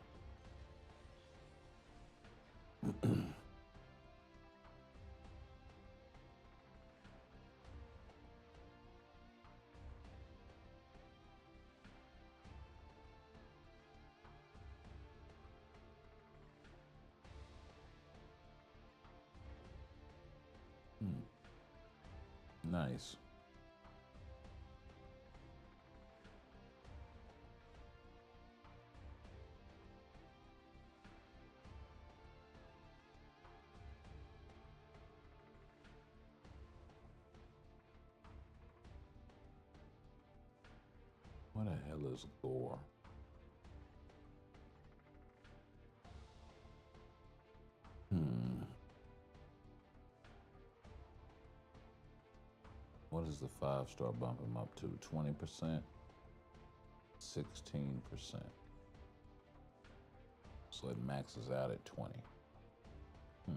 Hmm. Nice. What the hell is gore? Hmm. What is the 5-star bump him up to? 20%? 16%. So it maxes out at 20. Hmm.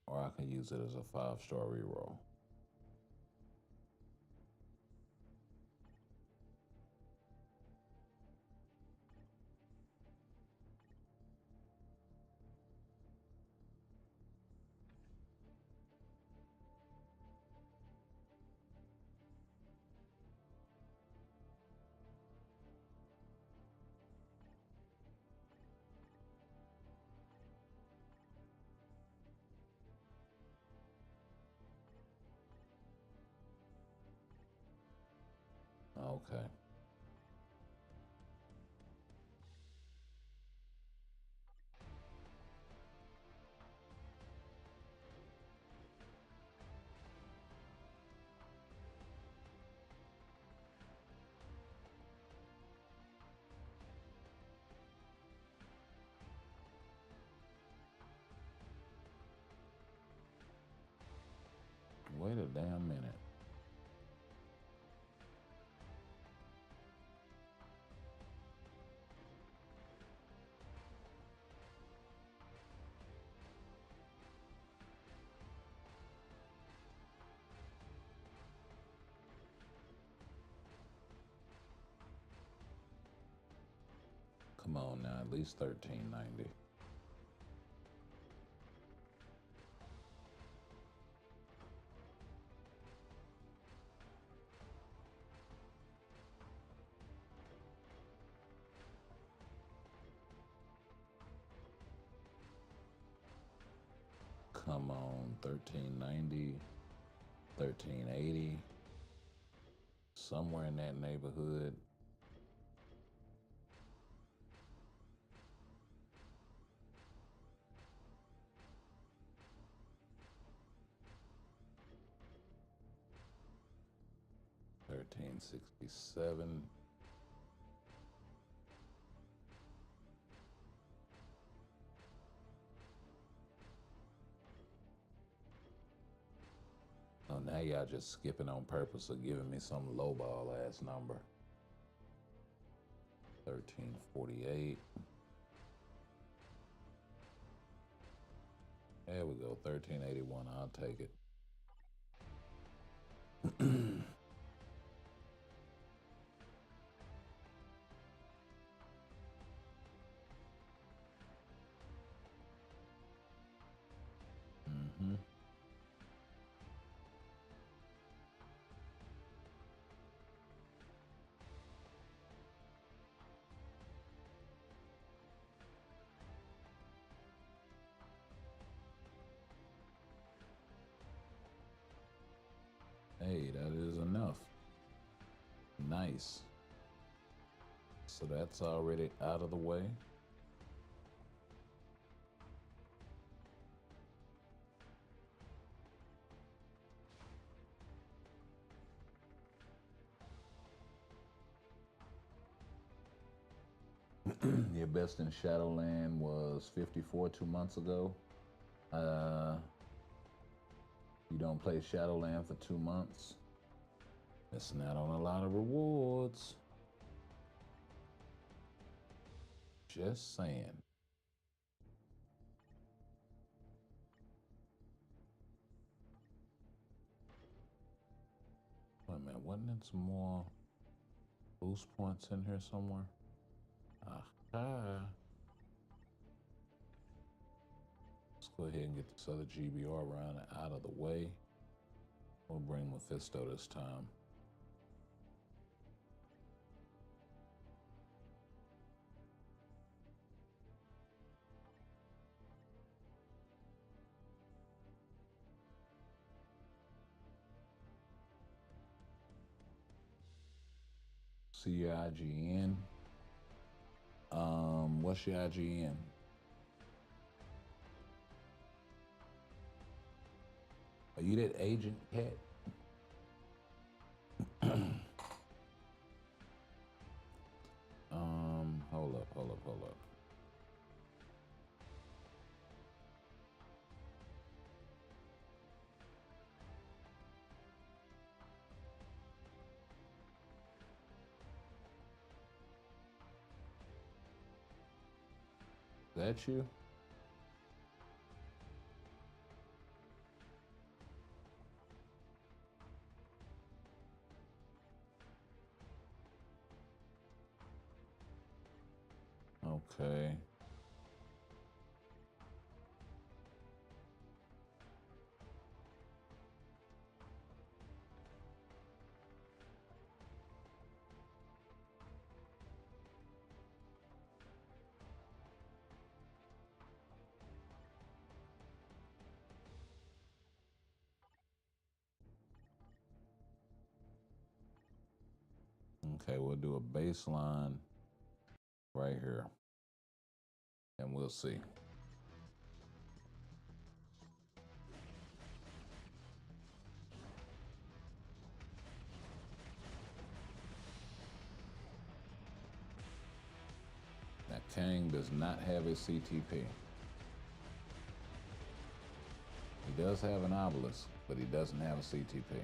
Or I can use it as a 5-star reroll. Okay. Wait a damn minute. Come on now, at least 1390. Come on, 1390, 1380, somewhere in that neighborhood. $13.67. Oh, now y'all just skipping on purpose or giving me some lowball ass number. 1348. There we go, 1381. I'll take it. Mm-hmm. Hey, that is enough. Nice. So that's already out of the way. Your best in Shadowland was 54 2 months ago. You don't play Shadowland for 2 months. Missing out on a lot of rewards. Just saying. Wait a minute, Wasn't it some more boost points in here somewhere? Aha. Let's go ahead and get this other GBR round out of the way. We'll bring Mephisto this time. See your IGN. What's your IGN? Are you that Agent Cat? Hold up. Is that you? Okay. Okay, we'll do a baseline right here. And we'll see. Now, Kang does not have a CTP. He does have an obelisk, but he doesn't have a CTP.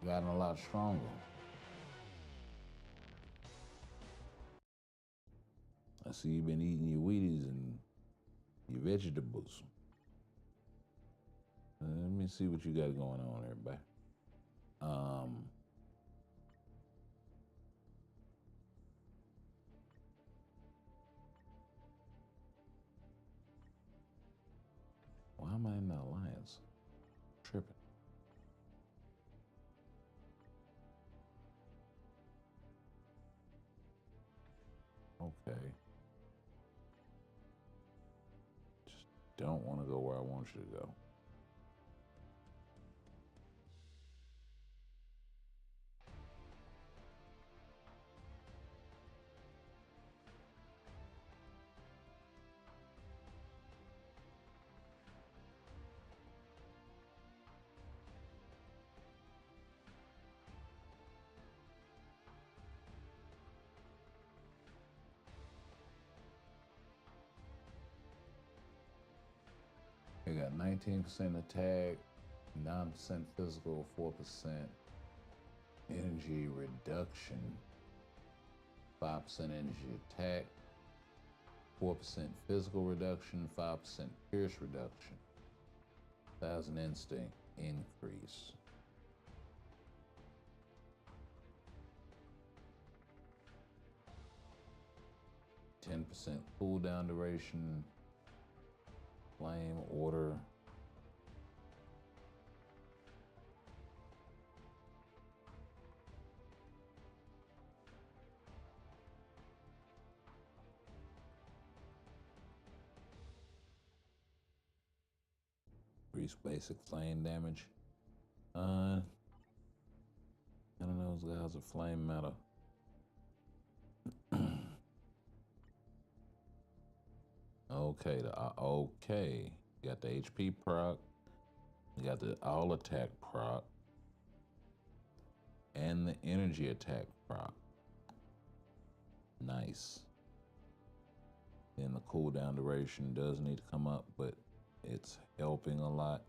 Gotten a lot stronger. I see you've been eating your Wheaties and your vegetables. Let me see what you got going on here, babe. Why am I in the alliance? Tripping. Okay. Just don't want to go where I want you to go. They got 19% attack, 9% physical, 4% energy reduction, 5% energy attack, 4% physical reduction, 5% pierce reduction, 1,000 instinct increase. %, cooldown duration, flame order. Increase basic flame damage. None of those guys are flame meta. Okay, okay. You got the HP proc. You got the all attack proc. And the energy attack proc. Nice. Then the cooldown duration does need to come up, but it's helping a lot.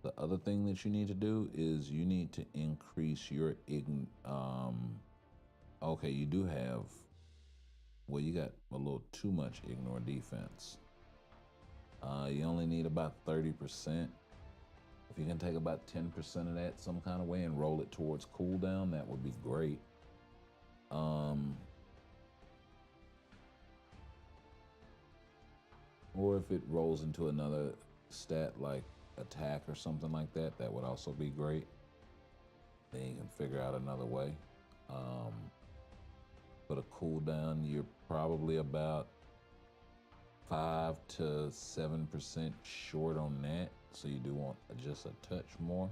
The other thing that you need to do is you need to increase your okay, you do have, well, you got a little too much ignore defense. You only need about 30%. If you can take about 10% of that some kind of way and roll it towards cooldown, that would be great. Or if it rolls into another stat like attack or something like that, that would also be great. Then you can figure out another way. For the cooldown, you're probably about 5 to 7% short on that, so you do want just a touch more.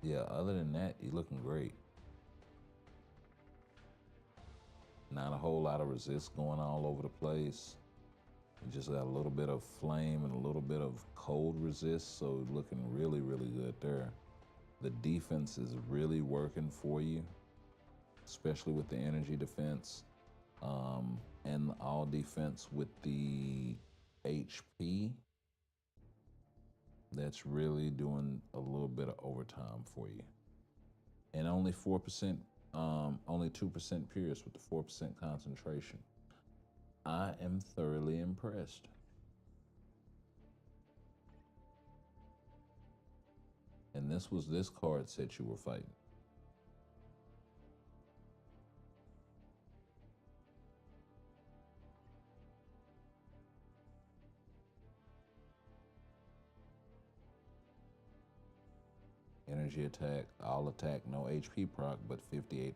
Yeah, other than that, you're looking great. Not a whole lot of resist going all over the place. You just got a little bit of flame and a little bit of cold resist, so looking really, really good there. The defense is really working for you, especially with the energy defense, and all defense with the HP. That's really doing a little bit of overtime for you. And only 4%, only 2% pierce with the 4% concentration. I am thoroughly impressed. And this was this card set you were fighting. Energy attack, all attack, no HP proc, but 58%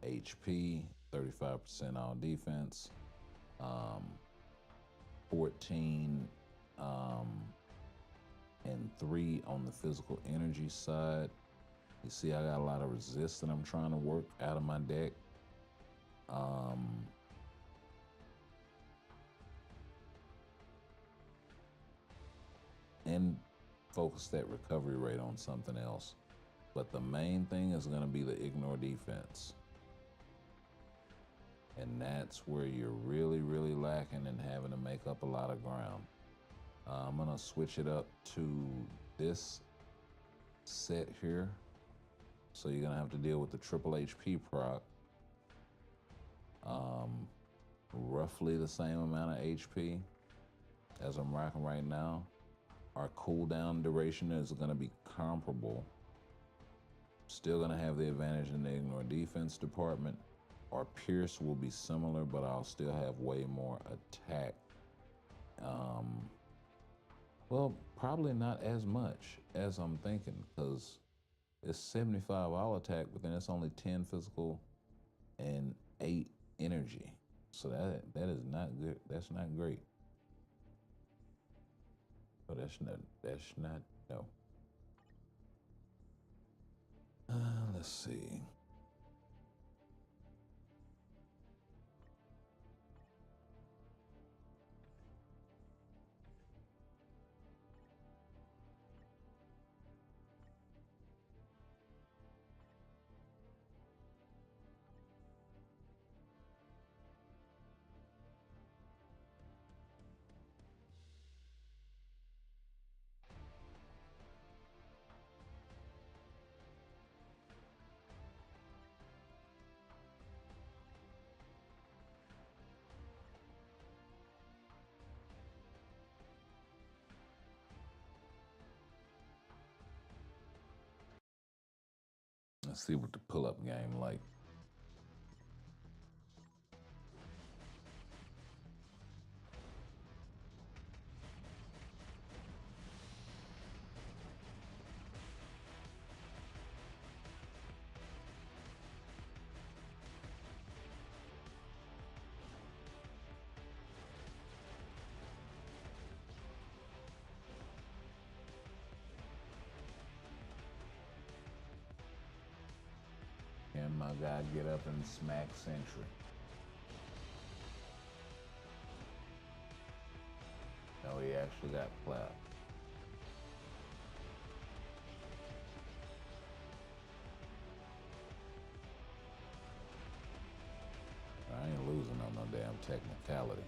HP, 35% all defense, 14 and 3 on the physical energy side. You see, I got a lot of resist that I'm trying to work out of my deck. And focus that recovery rate on something else. But the main thing is going to be the ignore defense. And that's where you're really, really lacking and having to make up a lot of ground. I'm going to switch it up to this set here. So you're going to have to deal with the triple HP proc. Roughly the same amount of HP as I'm rocking right now. Our cooldown duration is going to be comparable. Still going to have the advantage in the ignore defense department. Our pierce will be similar, but I'll still have way more attack. Well, probably not as much as I'm thinking, because it's 75 all attack, but then it's only 10 physical and 8 energy. So that is not good. That's not great. Oh, that's not, no. Let's see. Let's see what the pull-up game like. Can my guy get up and smack Sentry? No, he actually got clapped. technicality.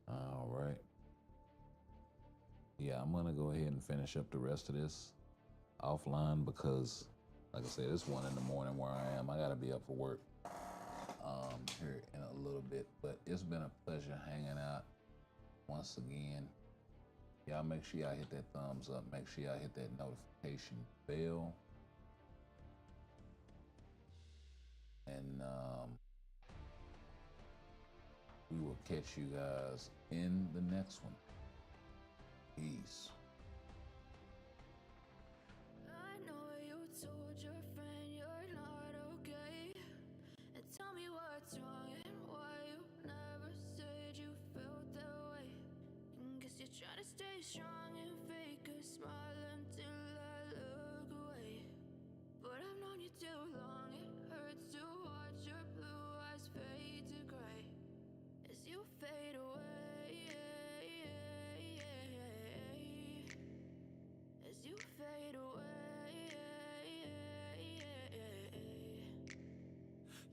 All right. Yeah, I'm gonna go ahead and finish up the rest of this offline because, like I said, it's 1 in the morning where I am. I gotta be up for work here in a little bit. But it's been a pleasure hanging out once again. Y'all make sure y'all hit that thumbs up. Make sure y'all hit that notification bell. And we will catch you guys in the next one. Peace. I know you told your friend you're not okay. And tell me what's wrong and why you never said you felt that way. Guess you're trying to stay strong and fake a smile until I look away. But I've known you too long, it hurts to watch your blue eyes fade to gray as you fade away. As you fade away.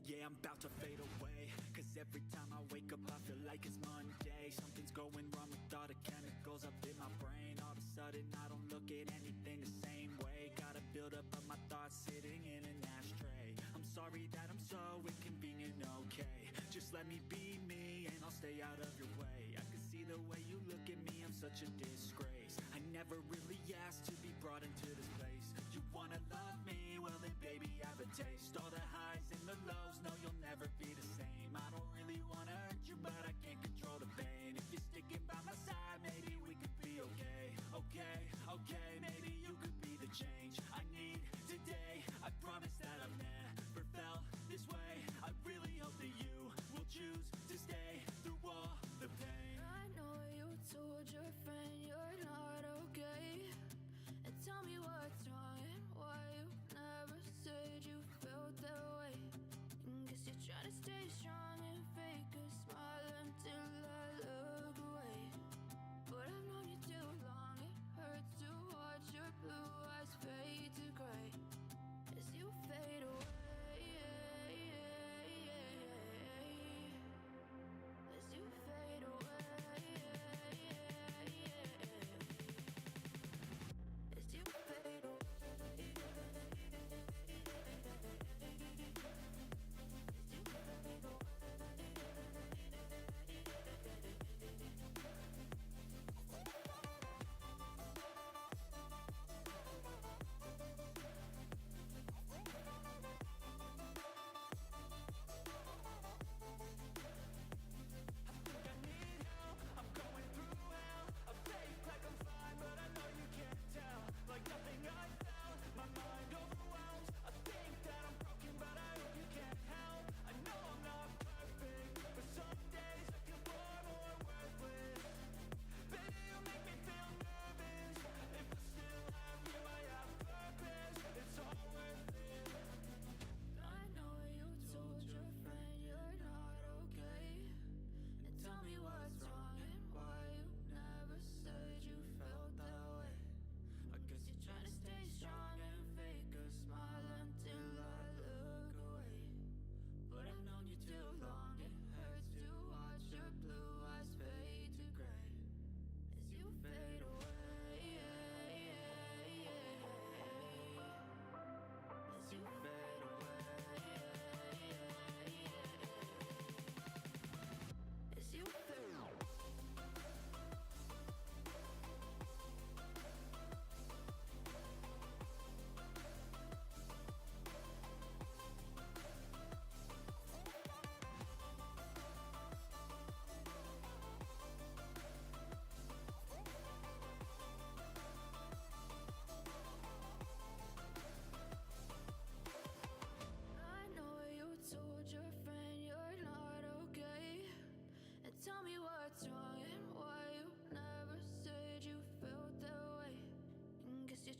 Yeah, I'm about to fade away, cause every time I wake up I feel like it's Monday. Something's going wrong with all the chemicals up in my brain. All of a sudden I don't look at anything the same way. Gotta build up of my thoughts sitting in an ashtray. I'm sorry that I'm so inconvenient, okay. Just let me be me and I'll stay out of your way. I can see the way you look at me, I'm such a disgrace. I never really asked to be brought into this place. You wanna love me? Well then baby have a taste. All the highs and the lows, no you'll never be the same. I don't really wanna hurt you but I can't control the pain. If you're sticking by my side, maybe we could be okay. Okay, maybe you could be the change I need today. I promise that I've never felt this way. I really hope that you will choose to stay through all the pain. I know you told your friend you're not okay. And tell me what's wrong and why you never said you felt that way.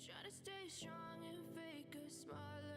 Try to stay strong and fake a smile